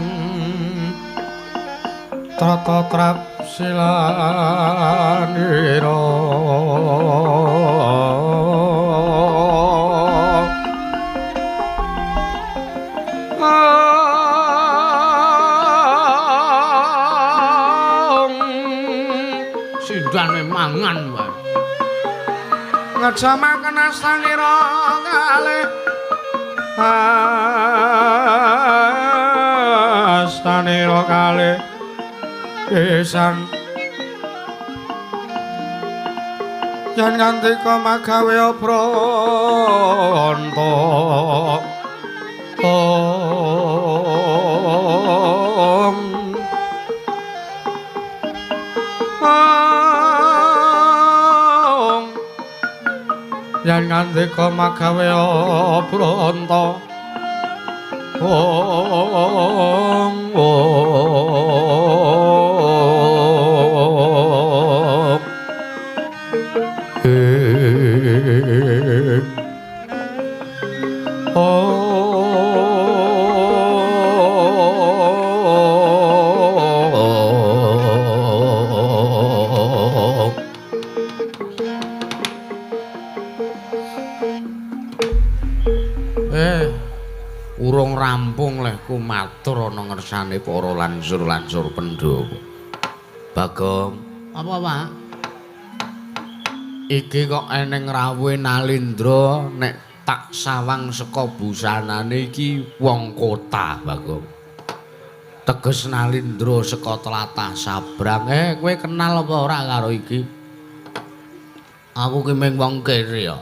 tata trap silanira sindane mangan wae ngajamaken astanira kalih astanira kalih pisan yen ngandika magawe pranta yen ngandika magawe pranta urung rampung leh ku matur ana ngersane para lansur-lansur Pandhawa. Bagong, apa, Pak? Iki kok eneng rawuhe Nalindra nek tak sawang saka busanane iki wong kota, Bagong. Teges Nalindra saka tlatah Sabrang. Kowe kenal apa ora karo iki? Aku ki mung wong kere ya.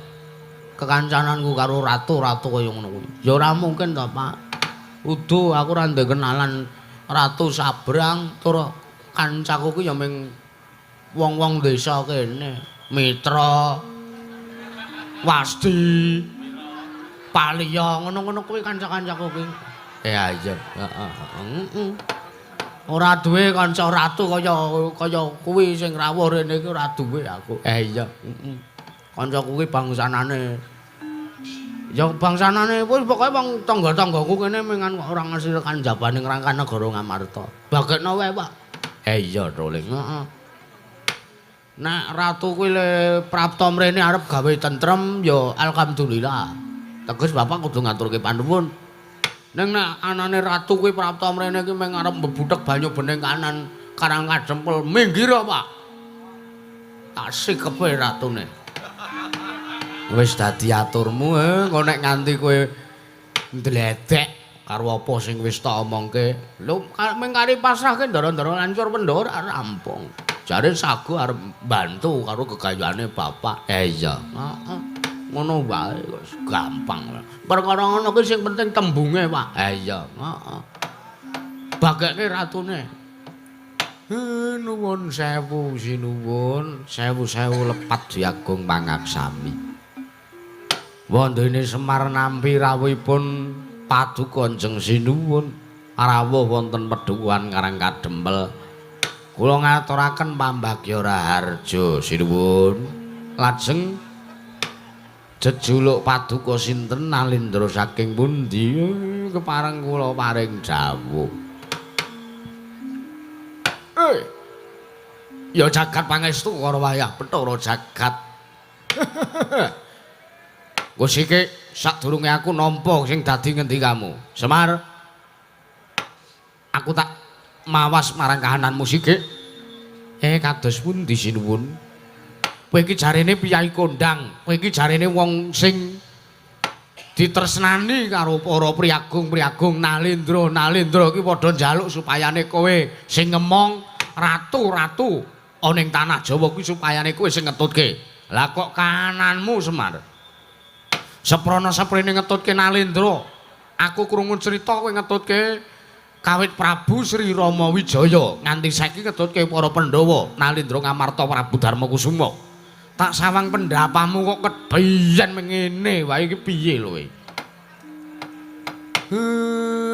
Kekancananku karo ratu-ratu kaya ngono kuwi. Ya ora mungkin to, Pak. Udu aku ora ndek kenalan Ratu Sabrang tur kancaku ki ya mung wong-wong desa kene. Mitra Wasti Paliya ngono-ngono kuwi kanca-kancaku kuwi. Iya, heeh. Ora duwe kanca ratu kaya kuwi sing rawuh rene iki ora duwe aku. Iya, Kancaku kuwi bangsanane Ya bangsanane wis pokoke wong tangga-tanggaku kene mengan kok ora ngasilkan jabaning rangka negara Ngamarta. Bagekno wae, Pak. Iya, Roling. Heeh. Nek ratu kuwi le prapta mrene arep gawe tentrem ya alhamdulillah. Teges Bapak kudu ngaturke panuwun. Ning nek anane ratu kuwi prapta mrene iki meng arep mbebutek banyu bening kanan karang kadempel minggir, Pak. Tak sikepe ratune. Wis dadi aturmu engko nek nganti kowe ndledek karo apa sing wis tak omongke. Lho ming kari pasrahke ndara-ndara lancur pendhor rampung. Jare sagu arep bantu karo gegayane bapak. Iya. Heeh. Ngono wae wis gampang. Perkara ngono kuwi sing penting tembunge, Pak. Iya. Heeh. Bageke ratune. Nuwun sewu sinuwun, sewu-sewu lepat diagung pangaksami. Wondene Semar nampi rawuhipun paduka Kanjeng Sinuwun rawuh wonten Pedhukuhan Karang Kadempel. Kula ngaturaken pambagya raharja Sinuwun. Lajeng jejuluk paduka sinten Nalindra saking pundi kepareng kula paring dawuh. Ya jagat pangestu karo wayah Bathara Jagat. Wis iki sadurunge aku nampa sing dadi ngendikamu. Semar, aku tak mawas marang kahananmu sithik. Kados pundi sinuwun? Kowe iki jarene piyai kondang, kowe iki jarene wong sing ditresnani karo para priagung-priagung Nalindra iki padha njaluk supayane kowe sing ngemong ratu-ratu ana ing tanah Jawa kuwi supayane kowe sing ngetutke. Lah kok kananmu Semar? Seprana-seprene ngetutke Nalindra. Aku krungu crita kowe ngetutke kawit Prabu Sri Rama Wijaya nganti saiki ngetutke para Pandhawa Nalindra Ngamarta Prabu Darmakusuma. Tak sawang pendapamu kok kebiyen mengene wae iki piye lho kowe?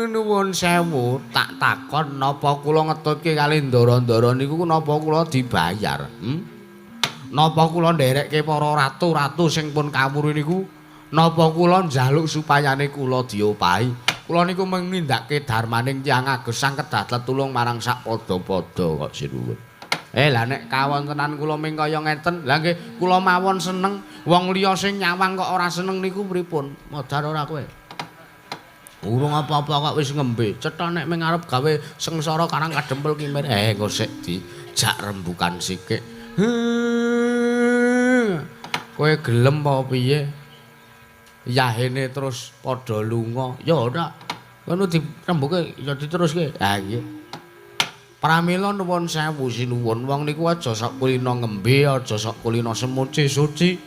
Nuwun sewu, tak takon napa kula ngetutke kali ndara-ndara niku napa kula dibayar? Napa kula nderekke para ratu-ratu sing pun kawruh niku? Napa kula njaluk supayane kula diopahi? Kula niku menindakake darmaning tiyang agesang kedah tetulung marang sak padha-padha kok sinuwun. Lah nek kawontenan kula ming kaya ngeten, lha nggih kula mawon seneng, wong liya sing nyawang kok ora seneng niku pripun? Modar ora kowe? Urung apa-apa kok wis ngembe. Cetha nek ming arep gawe sengsara Karang Kadempel kimir. Engko sik dijak rembukan sithik. Kowe gelem apa piye? Yahene terus padha lunga. Ya ora. Ngono dirembuke ya diteruske. Ha nggih. Pramila nuwun sewu sinuwun. Wong niku aja sok kulina ngembe, aja sok kulina semuci suci.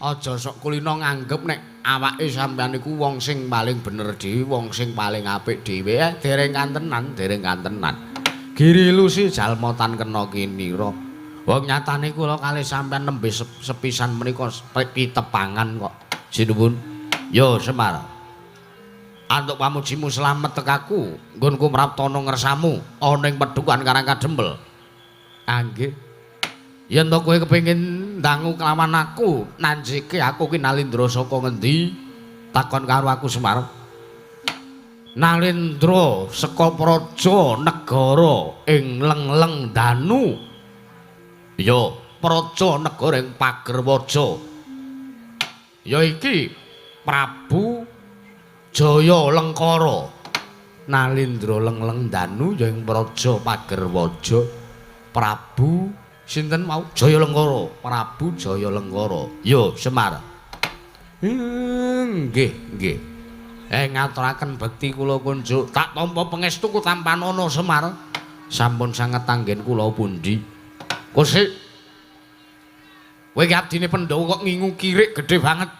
Aja sok kulina nganggep nek awake sampeyan niku wong sing paling bener dhewe, wong sing paling apik dhewe. Dereng kantenan, dereng kantenan. Giri lusi jalmotan kena kinira. Wong nyatane kula kalih sampeyan nembe sepisan menika pitepangan kok. Sinuwun. Yo Semar. Antuk pamujimu slamet tekaku, nggonku mraptana ngersamu ana ing Pedhukuhan Karang Kadempel. Nggih. Yen to kowe kepengin ndangu kelawan aku, nanjike aku ki Nalindra saka ngendi? Takon karo aku Semar. Nalindra saka praja negara ing Lengleng Danu. Ya, praja negara ing Pagerwaja. Ya iki Prabu Jaya Lengkara. Nalindra Lengleng Danu ya ing praja Pagerwaja. Prabu sinten mau? Jaya Lengkara. Prabu Jaya Lengkara. Yo Semar. Nggih, nggih. Ngaturaken bekti kula kunjuk. Tak tampa pangestuku tanpa ana Semar. Sampun sanget anggen kula pundi. Kosik. Kowe iki abdine Pandhawa kok ngingu kirik gedhe banget.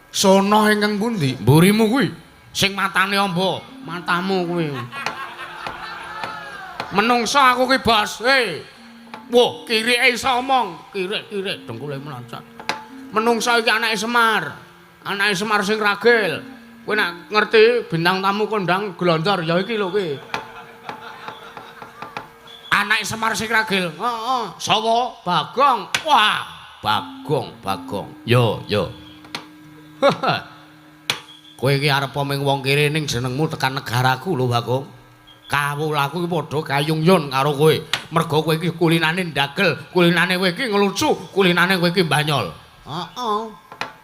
Sono ingkang pundi? Mburimu kuwi sing matane amba, matamu kuwi. Menungsa aku ki, Bos. Wah, kirike iso omong. Kirik-kirik dengkule meloncat. Menungsa iki anake Semar. Anake Semar sing ragil. Kowe nek ngerti bintang tamu kondang glonjor ya iki lho kuwi. Anake Semar sing ragil. Heeh. Sawa? Bagong. Wah.
Bagong. Yo. Kowe iki arep ming wong kene ning jenengmu tekan negaraku lho, Bagong. Kawulaku iki padha kayungyon karo kowe. Mergo kowe iki kulinane ndagel, kulinane kowe iki ngelucu, kulinane kowe iki banyol. Heeh.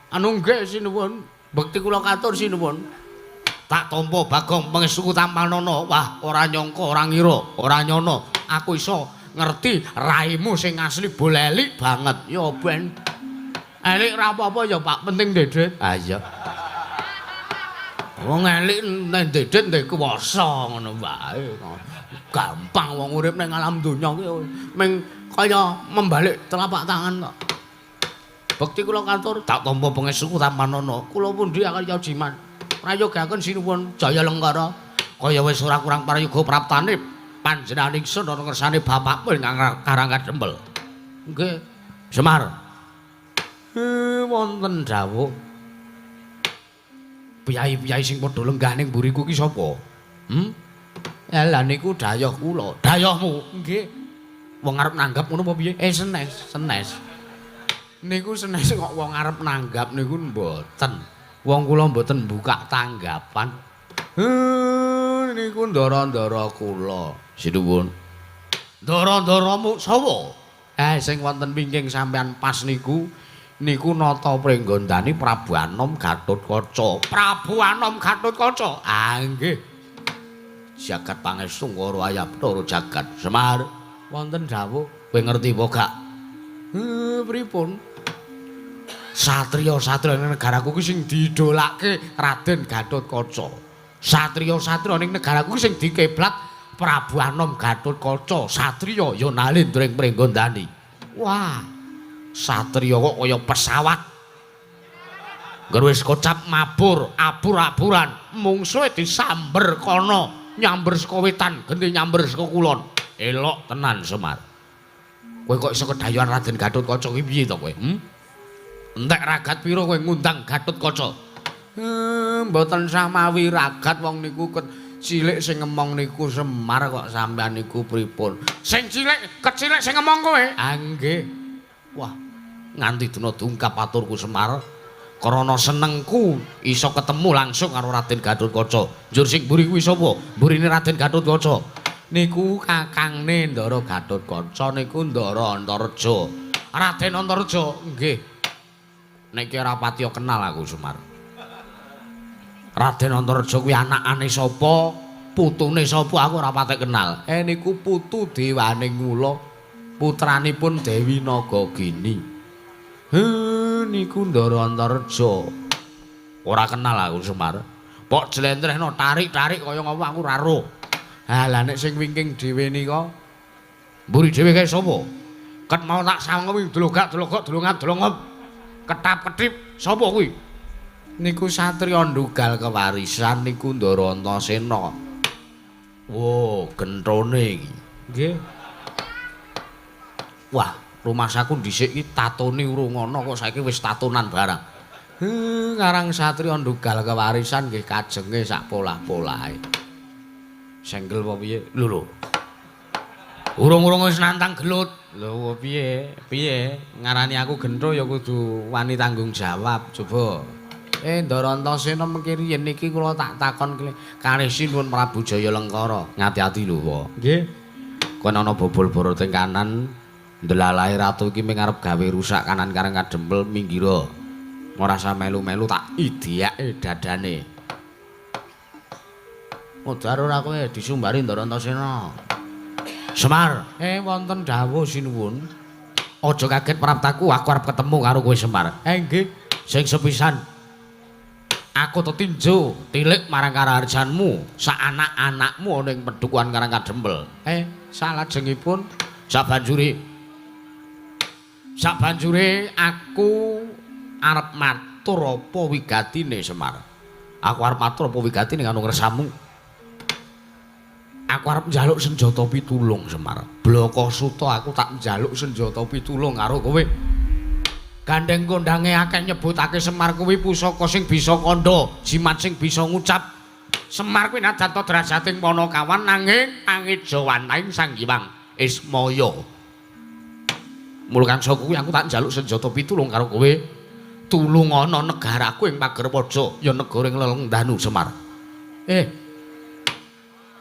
Anu nggih sinuwun, bekti kula katur sinuwun. Tak tampa Bagong pangestuku Tampanono. Wah, ora nyangka, ora ngira, ora nyono. Aku iso ngerti raimu sing asli bolelik banget. Ya ben. Elik ra apa-apa ya Pak, penting Dedet. Ah iya. Wong elik nek Dedet ndek kuwasa ngono wae. Gampang wong urip ning alam donya ki ming kaya membalik telapak tangan kok. Bekti kula katur tak tampa pangestuku Tampanono. Kula pundi Karya Jiman. Prayogaken sinuwun Jaya Lengkara. Kaya wis ora kurang prayoga praptane panjenengan ingsun ana ngersane bapakmu ing Karangkat Dembel. Nggih. Semar. Wonten dawuh. Piyai-piyai sing padha lenggah ning mburiku ki sapa? Lah niku dayoh kula. Dayohmu? Nggih. Wong arep nanggap ngono apa piye? Senes. Niku senes kok wong arep nanggap niku mboten. Wong kula mboten buka tanggapan. Niku ndara-ndara kula. Sinuwun. Ndara-ndaramu sapa? Sing wonten wingking sampean pas niku nata pringgondani Prabu Anom Gatotkaca. Prabu Anom Gatotkaca. Ah nggih. Jagat pangestu karo ayaptara jagat. Semar, wonten dawuh, kowe ngerti apa gak? Pripun? Satriya-satriya ning negaraku ki sing diidolake Raden Gatotkaca. Satriya-satriya ning negaraku ki sing dikeblat Prabu Anom Gatotkaca. Satriya ya nalindring pringgondani. Wah, satriya kok kaya pesawat. Ngger wis kocap mabur, abur-aburan, mungsuhe disamber kono. Nyamber saka wetan, genti nyamber saka kulon. Elok tenan Semar. Kowe kok iso kedayoan Raden Gatotkaca ki piye to kowe? Entek ragat pira kowe ngundang Gatotkaca? Mboten samawi ragat wong niku cilik sing ngemong niku Semar kok sampean niku pripun? Sing cilik, kecilik sing ngemong kowe? Ah nggih. Wah, nganti dina dungkap aturku Semar. Karana senengku iso ketemu langsung karo Raden Gatotkaca. Njur sing mburi kuwi sapa? Mburine Raden Gatotkaca. Niku kakangne Ndara Gatotkaca niku Ndara Antareja. Raden Antareja, nggih. Nek ora pati kenal aku Semar. Raden Antareja kuwi anakane sapa? Putune sapa aku ora pati kenal. Niku putu Dewaning Mula, putranipun Dewi Nagagini. Niku Ndara Antareja. Ora kenal aku Semar. Pok jlentrehno tarik-tarik kaya ngopo aku ora ro. Lah nek sing wingking dhewe nika mburi dhewe kae sapa? Ket mau tak sangowi delogak-delogok dolongan-dolongop. Ketap-ketip sapa kuwi? Niku satriya ndugal kewarisan niku Ndara Antasena. Wo, genthone iki. Nggih. Wah, rumah saku dhisik iki tatone urung ana kok saiki wis tatonan barang. Ngarang satriya ndugal kewarisan nggih kajenge sak polah-polahe. Senggel apa piye? Lho. Urung-urung wis nantang gelut. Lho piye? Piye? Ngarani aku gentho ya kudu wani tanggung jawab. Coba. Ndara Antasena mengki riyen niki kula tak takon kalih sinuwun Prabu Jaya Lengkara. Ngati-ati lho, Pak. Nggih. Kon ana bobol boro teng kanan. Ndelalah ratu iki ming arep gawe rusak kanan Karangkat Dembel minggira. Ora usah melu-melu tak idiake dadane. Modar ora kowe disumbari Ndara Antasena. Semar, wonten dawuh sinuwun. Aja kaget praptaku, aku arep ketemu karo kowe Semar. Nggih. Sing sepisan aku tetinjo tilik marang karaharjanmu, sak anak-anakmu ana ing Pedukuhan Karangkat Dembel. Salajengipun sabanjure aku arep matur apa wigatine Semar. Aku arep matur apa wigatine karo ngersamu. Aku arep njaluk senjata pitulung Semar. Blaka Suta aku tak njaluk senjata pitulung karo kowe. Gandeng kondange akeh nyebutake Semar kuwi pusaka sing bisa kandha, jimat sing bisa ngucap. Semar kuwi nadanta drajating Panakawan nanging angit jawanaing Sang Hyang Ismaya. Mula kangsa kuwi aku tak njaluk senjata pitulung karo kowe. Tulung ana negaraku ing Pagerwaja, ya negara ing Leleng Danu Semar.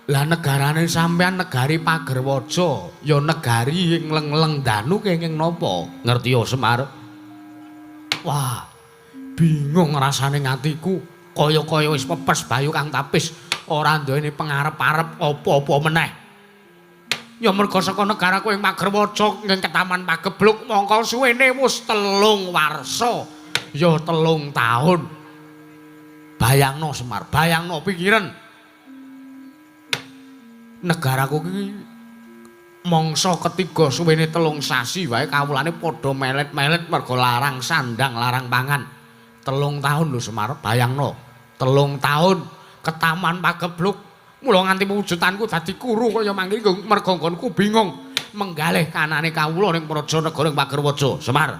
Lah negarane sampean negari Pagerwaja, ya negari ing Leleng Danu kenging napa? Ngerti ya Semar? Wah, bingung rasane ngatiku, kaya-kaya wis pepes bayu kang tapis, ora duweni pangarep-arep apa-apa meneh. Ya merga saka negaraku ing Pagerwaja ing Ketaman Pagebluk mongko suwene wis 3 warsa. Ya 3 tahun. Bayangno Semar, bayangno pikiran. Negaraku ki mangsa ketiga suwene 3 sasi wae kawulane padha melet-melet merga larang sandang, larang pangan. 3 tahun lho Semar, bayangno. 3 tahun Ketaman Pagebluk. Mula nganti wujudanku dadi kuru kaya mangkene merga nggonku bingung menggalih kanane kawula ning Praja Negara ing Pagerwaja. Semar.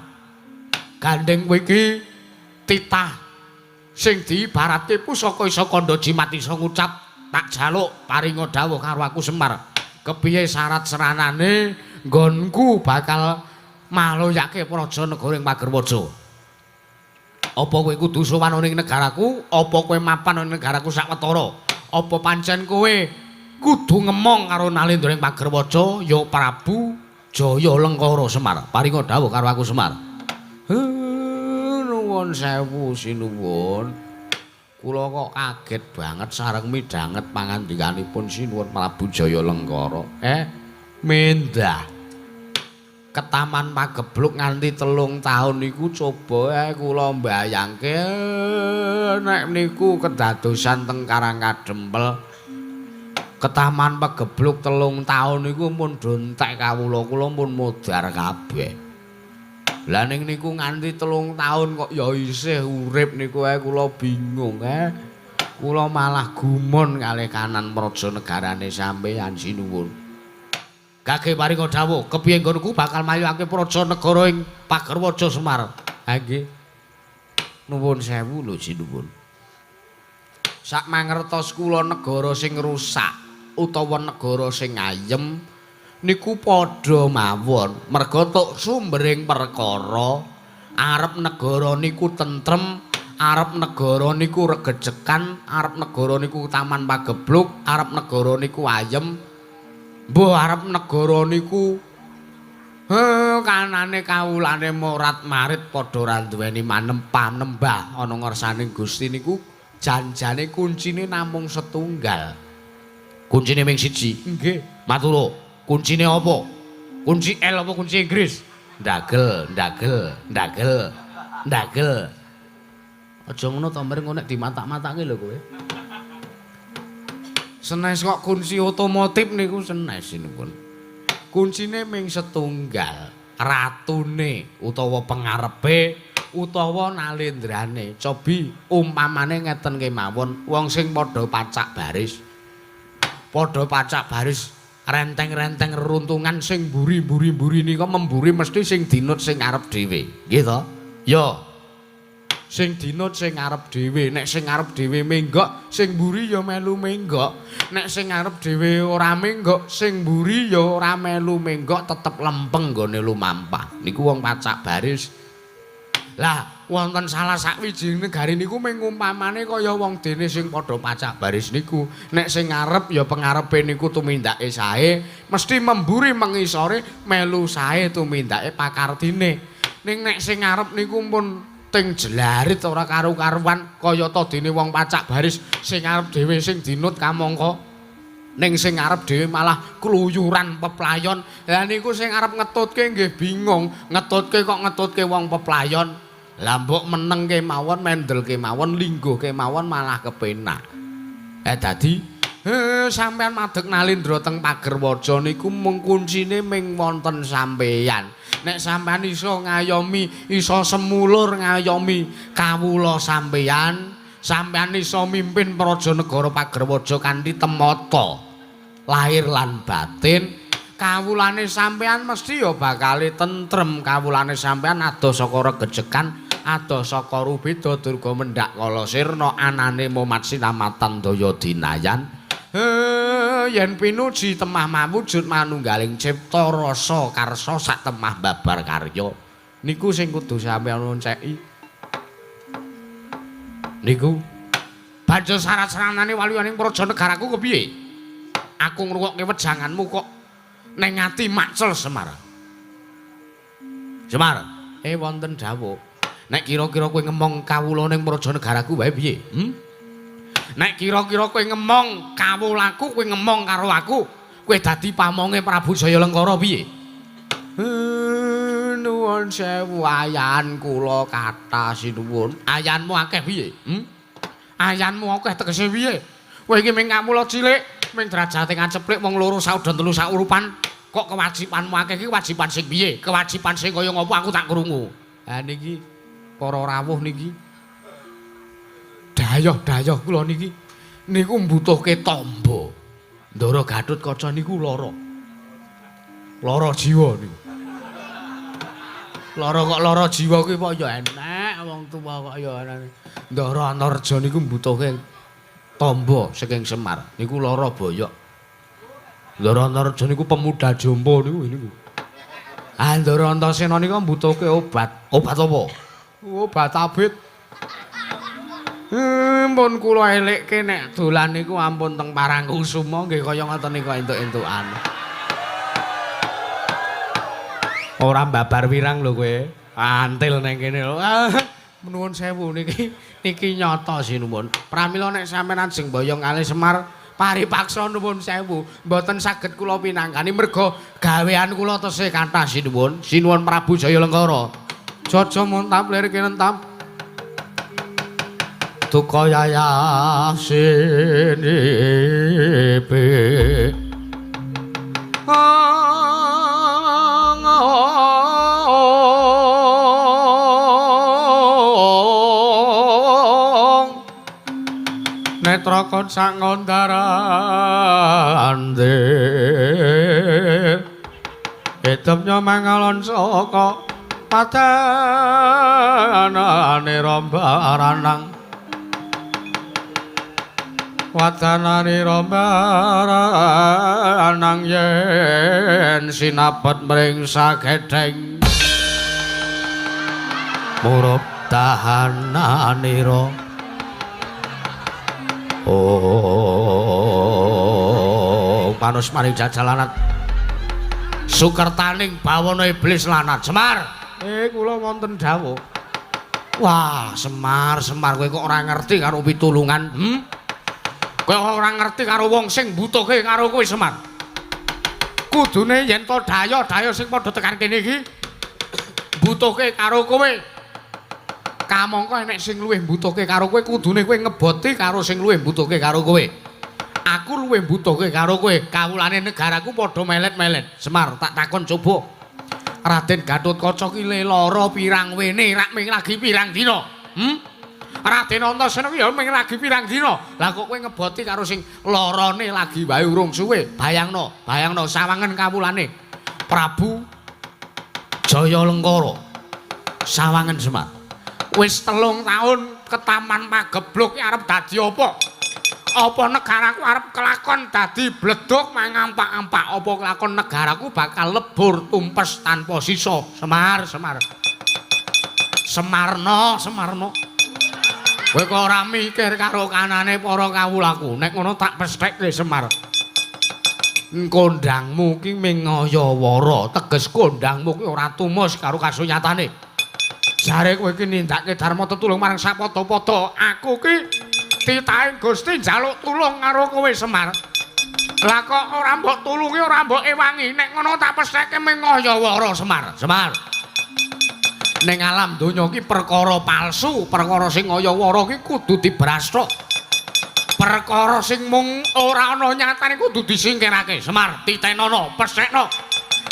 Gandeng kowe iki titah sing diibaratke pusaka isa kandha jimat isa ngucap tak jaluk paringa dawuh karo aku Semar. Kepiye syarat seranane nggonku bakal maloyake Praja Negara ing Pagerwaja. Apa kowe kudu sowan ning negaraku, apa kowe mapan ning negaraku sawetara? Apa pancen kowe kudu ngemong karo Nalendra ing Pagerwaja ya Prabu Jaya Lengkara Semar. Paringa dawuh karo aku Semar. Nuwun sewu sinuwun. Kula kok kaget banget sareng midhanget pangandikanipun sinuwun Prabu Jaya Lengkara. Mendah. Ketaman Pagebluk nganti 3 tahun niku coba kula mbayangke nek niku kedadosan teng Karangkadempel. Ketaman Pagebluk 3 tahun niku pun dontek kawula pun modar kabeh. Lah ning niku nganti 3 tahun kok ya isih urip niku kula bingung Kula malah gumun kalih kanan praja negarane sampeyan sinuwun. Kake paringa dawuh, kepiye nggonku bakal mayuake praja negara ing Pagerwaja Semar. Ha nggih. Nuwun sewu lho sinuwun. Sak mangertos kula negara sing rusak utawa negara sing ayem niku padha mawon. Merga tok sumbering perkara arep negara niku tentrem, arep negara niku regejekan, arep negara niku Taman Pagebluk, arep negara niku ayem. Mbok arep negara niku kanane kawulane morat-marit padha ora duweni manembah ana ngarsaning Gusti niku janjane kuncine namung setunggal. Kuncine mung siji. Nggih. Matur. Kuncine apa? Kunci L apa kunci Inggris? Ndagel. Aja ngono to mreng nek dimatak-matake lho kowe. Senes kok kunci otomotif niku senes sinipun. Kuncine ming setunggal, ratune utawa pengarepe utawa nalendrane. Cobi umpamane ngeten kemawon, wong sing padha pacak baris. Padha pacak baris renteng-renteng reruntungan sing mburi-mburi nika memburi mesti sing dinut sing arep dhewe. Nggih to? Ya. Sing dinut sing arep dhewe, nek sing arep dhewe menggok, sing mburi ya melu menggok. Nek sing arep dhewe ora menggok, sing mburi ya ora melu menggok, tetep lempeng nggone lumampah. Niku wong pacak baris. Lah, wonten salah sakwijining negari niku mengumpamane kaya wong dene sing padha pacak baris niku. Nek sing ngarep ya pengarepe niku tumindake sae, mesti memburi mengisore melu sae tumindake pakardine. Ning nek sing ngarep niku pun ting jelarit ora karu-karuan kayata dene wong pacak baris sing arep dhewe sing dinut kamangka ning sing arep dhewe malah kluyuran peplayon. Lah niku sing arep ngetutke nggih bingung, ngetutke kok ngetutke wong peplayon. Lah mbok meneng kemawon, mendel kemawon, lingguh kemawon malah kepenak. Dadi sampean madeg Nalendra teng Pagerwaja niku mung kuncine ming wonten sampeyan. Nek sampean iso ngayomi, iso semulur ngayomi kawula sampeyan, sampean iso mimpin Praja Negara Pagerwaja kanthi temata lahir lan batin, kawulane sampean mesti ya bakal tentrem. Kawulane sampean adoh saka regejekan, adoh saka rubeda durga mendhak kala sirna, anane momat sinamatan daya dinayan.
Yen pinuji temah mawujud manunggaling cipta rasa karsa sak temah babar karya. Niku sing kudu sampeyan ngonceki. Niku banjur syarat seranane walyaning praja negaraku kepiye? Aku ngrungokke wejanganmu kok neng ati macul Semar. Semar, wonten dawuh. Nek kira-kira kowe ngemong kawula ning praja negaraku wae piye? Nek kira-kira kowe ngemong kawulaku, kowe ngemong karo aku, kowe dadi pamonge Prabu Jayalengkara piye? Nuwun sewu ayan kula kathah sinuwun. Ayanmu akeh piye? Ayanmu akeh tegese piye? Kowe iki ming kamula cilik, ming derajate ngaceplik wong loro saudon telu saurupan, kok kewajibanmu akeh iki kewajiban sing piye? Kewajiban sing kaya ngopo aku tak krungu. Ha niki para rawuh niki dayoh-dayoh kula niki niku mbutuhke tamba. Ndara Gatotkaca niku lara. Lara jiwa niku. Lara kok lara jiwa kuwi kok ya enek wong tuwa kok ya ana. Ndara Antarja niku mbutuhke tamba saking Semar. Niku lara boyok. Ndara Antarja niku pemuda jompo niku. Ah Ndara Antasena niku mbutuhke obat. Obat apa? Obat abit. Ampun kula elikke nek dolan niku ampun teng Parangkusuma nggih kaya ngoten niku entuk-entukan. Ora mbabar wirang lho kowe. Antil ning kene lho. Nuwun sewu niki nyata sinuwun. Pramila nek sampeyan ajeng boyong kalih Semar paripaksa nuwun sewu. Mboten saged kula pinanggani merga gawean kula tesih kathah sinuwun. Sinuwun Prabu Jayalengkara. Jaja montap lir kinentap. Duka yayah sinipe netra kon sak ngondarande edemnya mangalon saka padanane rombaranang wadanane rombaranang yen sinapet mring sagedheng murup dahananira panus maring jajalanat sukertaning bawana iblis lanat Semar kula wonten dawuh wah Semar kowe kok ora ngerti karo pitulungan kowe ora ngerti karo wong sing butuhke karo kowe Semar. Kudune yen to dayoh-dayoh sing padha tekan kene iki butuhke karo kowe. Kamangka enek sing luwih butuhke karo kowe kudune kowe ngeboti karo sing luwih butuhke karo kowe. Aku luwih butuhke karo kowe. Kawulane negaraku padha melet-melet. Semar tak takon coba. Raden Gatotkaca ki lara pirang wene rak ming lagi pirang dina? Raden Antasena ya ming lagi pirang dina. Lah kok kowe ngeboti karo sing larane lagi wae urung suwe. Bayangno sawangen kawulane Prabu Jayalengkara. Sawangen Semar. Wis 3 taun ketaman pagebluk arep dadi apa? Apa negaraku arep kelakon dadi bleduk mangampak-ampak? Apa kelakon negaraku bakal lebur tumpes tanpa sisa? Semarno. Kowe kok ora mikir karo kanane para kawulaku. Nek ngono tak pesthekne Semar. Kondangmu ki mingayawara, teges kondangmu ki ora tumus karo kasunyatane. Jare kowe iki nindakake dharma tetulung marang sapada-pada. Aku ki titahe Gusti njaluk tulung karo kowe Semar. Lah kok ora mbok tulungi, ora mbok ewangi. Nek ngono tak pestheke mingayawara Semar. Ning alam donya ki perkara palsu, perkara sing ngayawara ki kudu dibrastra. Perkara sing mung ora ana nyatane kudu disingkirake. Semar, titenana, pesthekno.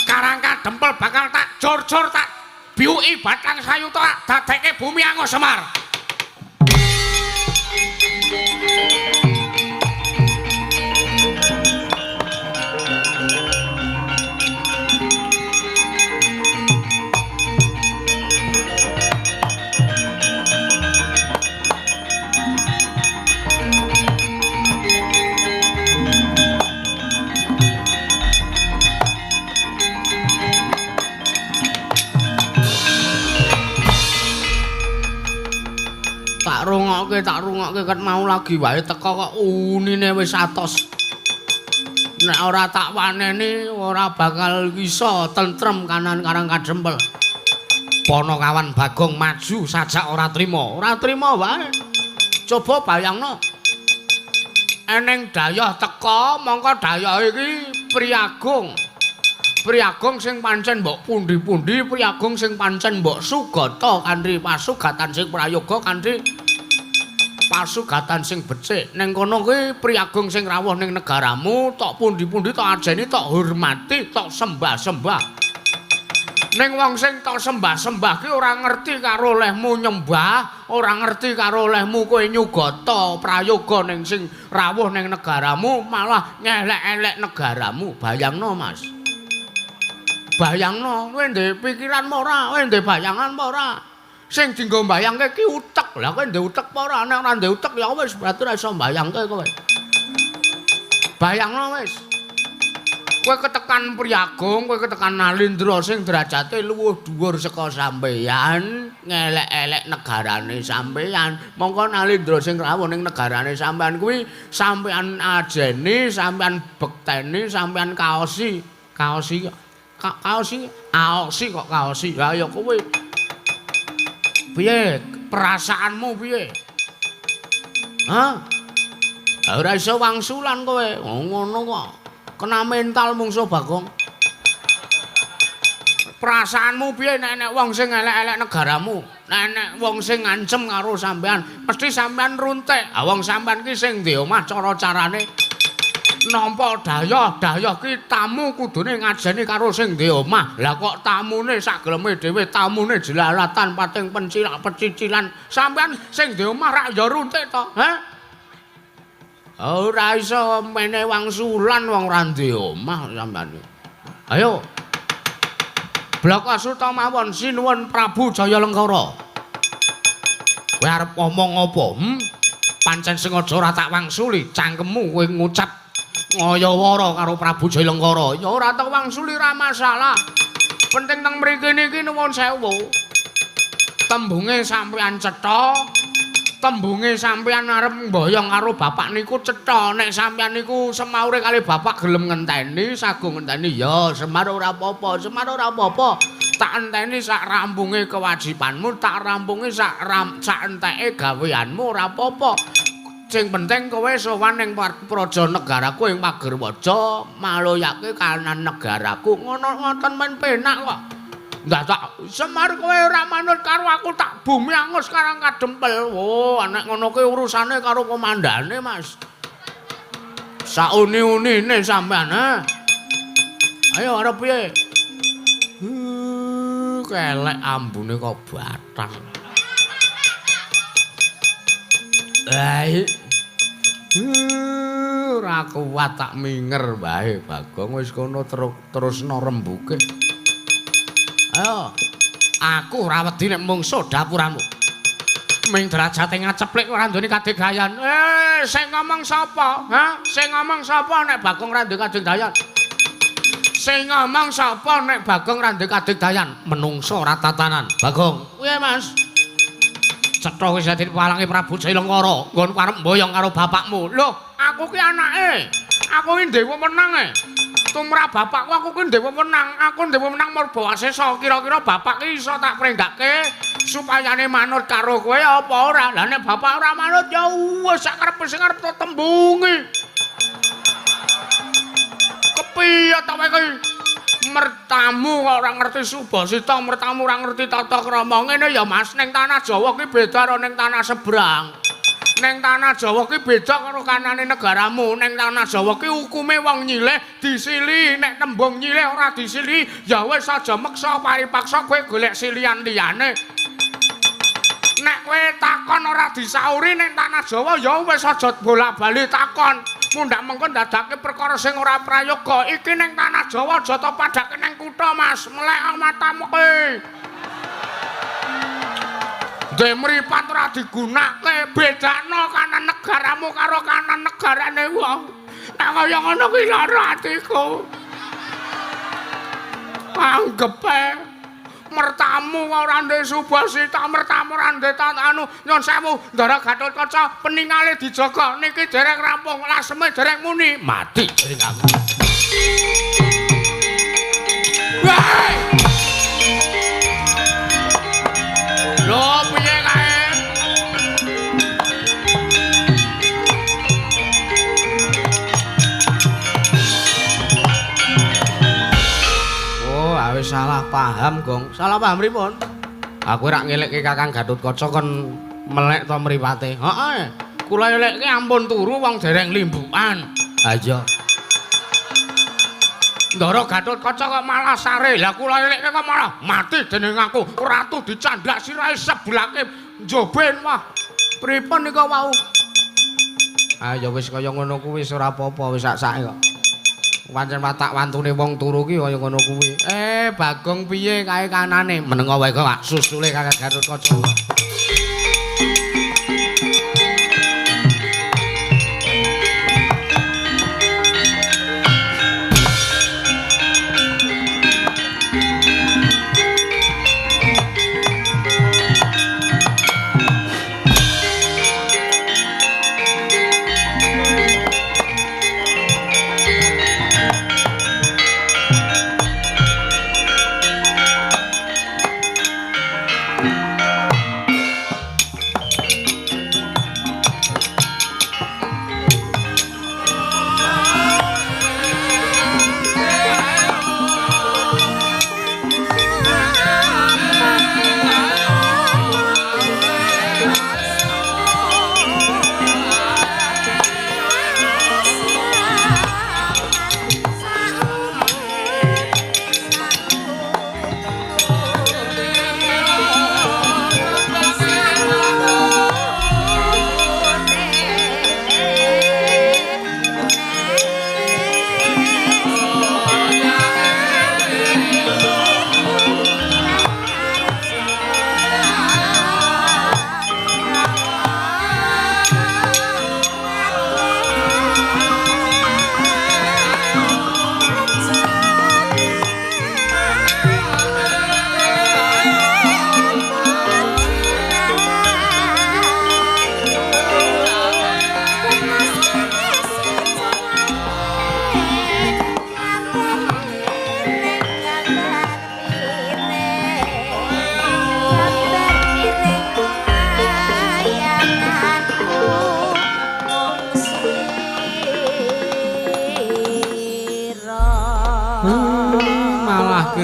Karangka dempel bakal tak jor-jor tak biuki batang sayuta tak dadekke bumi angus Semar. tak rungokke ket mau lagi wae teko kok unine wis atos. Nek ora tak waneni ora bakal iso tentrem kanan karang kadempel. Ponokawan Bagong maju sajak ora trima wae. Coba bayangno. Eneng dayoh teko mongko dayoh iki Priagung. Priagung sing pancen mbok pundi-pundi, Priagung sing pancen mbok sugata kanthi pasugatan sing prayoga kanthi pasugatan sing becik. Ning kono kuwi Priagung sing rawuh ning negaramu, tok pundi-pundi tok ajeni, tok hormati, tok sembah-sembah. Ning wong sing tok sembah-sembah ki ora ngerti karo olehmu nyembah, ora ngerti karo olehmu kowe nyugata prayoga ning sing rawuh ning negaramu, malah ngelek-elek negaramu. Bayangno, Mas. Bayangno, kowe ndek pikiran apa ora? Kowe ndek bayangan apa ora? Sing dienggo mbayangke ki utek. Lah kowe ndek utek apa ora? Nek ora ndek utek ya wis berarti ora iso mbayangke kowe. Bayangno wis. Kowe ketekan Priagung, kowe ketekan Nalindra sing derajate luwih dhuwur saka sampeyan, ngelek-elek negarane sampeyan. Mongko Nalindra sing rawuh ning negarane sampeyan kuwi sampeyan ajeni, sampeyan bekteni, sampeyan kaosi. Kaosi kok kaosi. Ya ya kowe. Piye perasaanmu piye? Hah? Ora iso wangsulan kowe. Ngono kok. Kena mental mungsuh Bagong. Perasaanmu piye nek wong sing elek-elek negaramu? Nek wong sing ngancem karo sampean, mesti sampean runtik. Ah wong sampean ki sing ndek omah cara-carane nampa dayoh ki tamu kudune ngajeni karo sing ndek omah. Lah kok tamune sak geleme dhewe, tamune jelalatan pating pecicilan. Sampean sing ndek omah rak ya runtik to, ha? Ora iso mene wangsulan wong ora ndek omah sampean. Ayo. Blaka suta mawon sinuwun Prabu Jayalengkara. Kowe arep omong apa? Pancen sengaja ora tak wangsuli, cangkemmu kowe ngucap ngayawara karo Prabu Jayalengkara. Ya ora tak wangsuli ra masalah. Penting teng mriki niki nuwun sewu. Tembunge sampeyan cetha, tembunge sampeyan arep mboyong karo bapak niku cetha. Nek sampeyan niku semaure kali bapak gelem ngenteni, sagung ngenteni, ya Semar ora apa-apa, Semar ora apa-apa. Tak enteni sak rampunge kewajibanmu, tak rampunge sak enteke gaweanmu ora apa-apa. Sing penting kowe sowan ning praja negaraku ing Pagerwaja, maloyake kahanan negaraku. Ngoten men penak kok. Ndadak Semar kowe ora manut karo aku tak bumi angus karang kadempel. Oh, nek ngono kuwi urusane karo komandane, Mas. Sauni-unine sampean, ha. Ayo arep piye? Kelek ambune kok batang. Ora kuat tak minger wae Bagong wis kono terusno rembuke. Ayo. Aku ora wedi nek mungsuh dapuramu. Ming derajate ngaceplik ora ndone kadegayan. Sing ngomong sapa? Ha? Sing ngomong sapa nek Bagong ora ndek kadegayan? Sing ngomong sapa nek Bagong ra ndek kadegdayan? Menungso ora tatanan. Bagong, piye Mas? Cetha wis dadi palange Prabu Jayalengkara, nggon arep mboyong karo bapakmu. Lho, aku ki anake. Aku ki ndek wewenang e. Tumrap bapakku aku ki ndek wewenang. Aku ndek wewenang marba asesa. Kira-kira bapak ki iso tak prenggake supayane manut karo kowe apa ora? Lah nek bapak ora manut ya wis sak karepe sing arep tembungi. Piye ta kowe iki? Mertamu kok ora ngerti subasita, mertamu ora ngerti tata krama. Ngene ya Mas, ning tanah Jawa ki beda karo ning tanah seberang. Ning tanah Jawa ki beda karo kanane negaramu. Ning tanah Jawa ki hukume wong nyilih disili, nek tembung nyilih ora disili, ya wis aja meksa paripaksa kowe golek silian liyane. Nek kowe takon ora disauri ning tanah Jawa ya wis aja bolak-bali takon. Mundak mengko ndadake perkara sing ora prayoga. Iki ning tanah Jawa aja to padake ning kutha, Mas. Melek matamu kowe. Ndek mripat ora digunakake, bedakno kanan negaramu karo kanan negarane wong. Nek kaya ngono kuwi lara atiku. Anggepe mertamu ora ndek subasita mertamu ora ndek anu nyon sewu Ndara Gatotkaca peningale dijaga niki dereng rampung laseme dereng muni mati dening aku. Wah! Lho piye kae? Oh, wis salah paham, Gong. Salah paham pripun? Aku rak ngelekke Kakang Gatotkaca kon melek to mripate. Heeh. Kula elekke ampun turu wong dereng limbukan. Ha iya. Ndara Gatotkaca kok malah sare. Lah kula elekke kok malah mati dening aku. Ratu dicandak sirahe sebulake njoben wah. Pripun nika wau? Ah ya wis kaya ngono kuwi wis ora apa-apa wis sak-sake kok. Pancen watak wantune wong turu ki kaya ngono kuwi. Bagong piye kae kanane? Menengo wae kok susule Kakang Gatotkaca.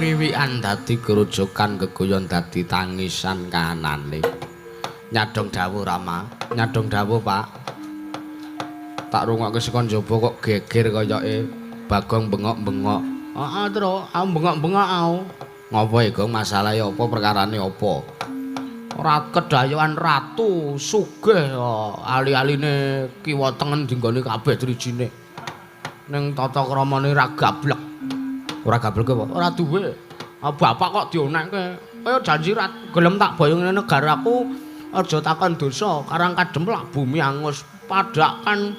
kriwikan dadi grujukan gegoyon dadi tangisan kanane. Nyadong dawuh Rama, nyadong dawuh Pak. Tak rungokke saka njaba kok geger kayake Bagong bengok-bengok. Heeh, Tru, aku bengok-bengok aku. Ngopo e, Gong? Masalahe apa, perkarane apa? Ora kedayoan ratu sugih ali-aline kiwa tengen dinggone kabeh drijine. Ning tata kramane ra gablek. Ora gablek apa? Ora duwe. Bapak kok dionekke. Kaya janji rat gelem tak boyongne negaraku aja takon dosa karang kademplak bumi angus padakan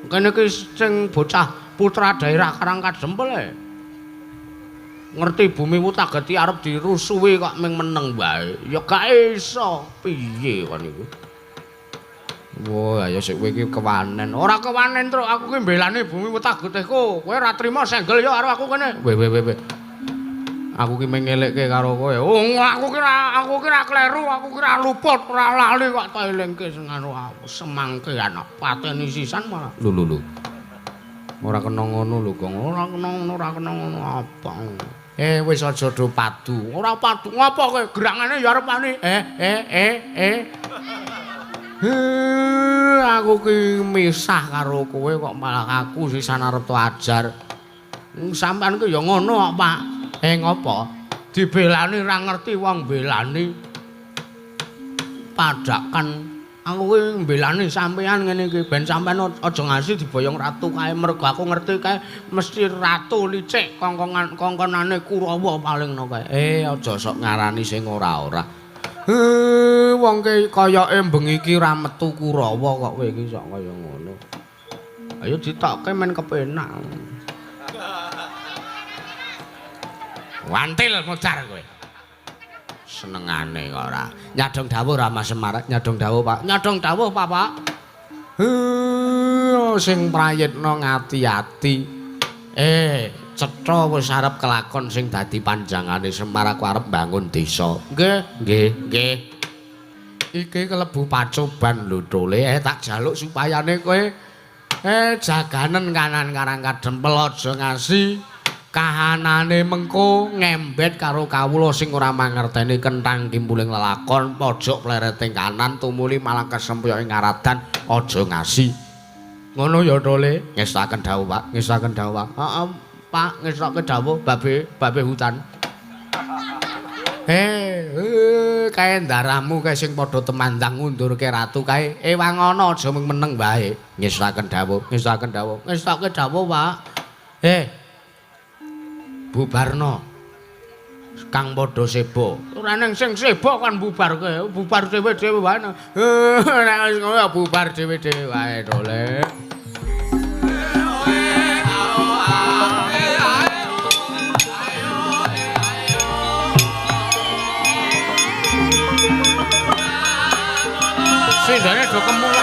kene iki sing bocah putra daerah Karang Kadempel ngerti bumi Wutageti arep dirusuhi kok ming meneng wae ya gak iso piye kon iku. Wah ya sik kowe iki kewanen ora kewanen Truk aku ki mbelani bumi Wutagetiku kowe ora trima senggel ya karo aku kene we aku ki mengelekke karo kowe. Aku kira kleru, aku kira luput, ora lali kok tak elingke sing anu semangke anak pateni sisan malah. Lho. Ora kena ngono lho, Gong. Ora kena ngono apa. Wis aja do padu. Ora padu. Ngopo kowe gerangane ya arep ani. Aku ki misah karo kowe kok malah aku sisan arep to ajar. Sampeyan ki ya ngono kok, Pak. Ngopo? Dibelani ra ngerti wong belani. Padakan aku ki mbelani sampean ngene iki ben sampean aja ngasih diboyong ratu kae mergo aku ngerti kae mesti ratu licik kongkonane Kurawa palingno kae. Aja sok ngarani sing ora-ora. Wong ki kayake bengi iki ra metu Kurawa kok kowe iki sok kaya ngono. Ayo ditokke men kepenak. Wantil mocar kowe.
senengane kok ora. Nyadong dawuh Rama Semar, nyadong dawuh Pak. Nyadong dawuh Pak. Sing prayitna ngati-ati. Cetha wis arep kelakon sing dadi panjangane Semar aku arep bangun desa. Nggih. Iki kelebu pacoban lho Dole. Tak jaluk supayane kowe jaganen kanan karang kadempel aja ngasi kahanane mengko ngembet karo kawula sing ora mangerteni kentang kimpuling lelakon pojok plereting kanan tumuli malah kesempyo ing ngaradan aja ngasi. Ngono ya Dole. Ngestaken dawuh Pak, ngestaken dawuh Pak. Heeh Pak, ngestake dawuh babe hutan. Kae ndaramu kae sing padha temandang ngundurke ratu kae wangono aja mung meneng wae. Ngestaken dawuh, ngestaken dawuh, ngestake dawuh Pak. Bubarno. Kang padha sebo. Ora nang sing sebo kan bubarke, bubar dhewe-dhewe wae. Nek wis ngono bubar dhewe-dhewe wae Dole. Sindane do kemulai.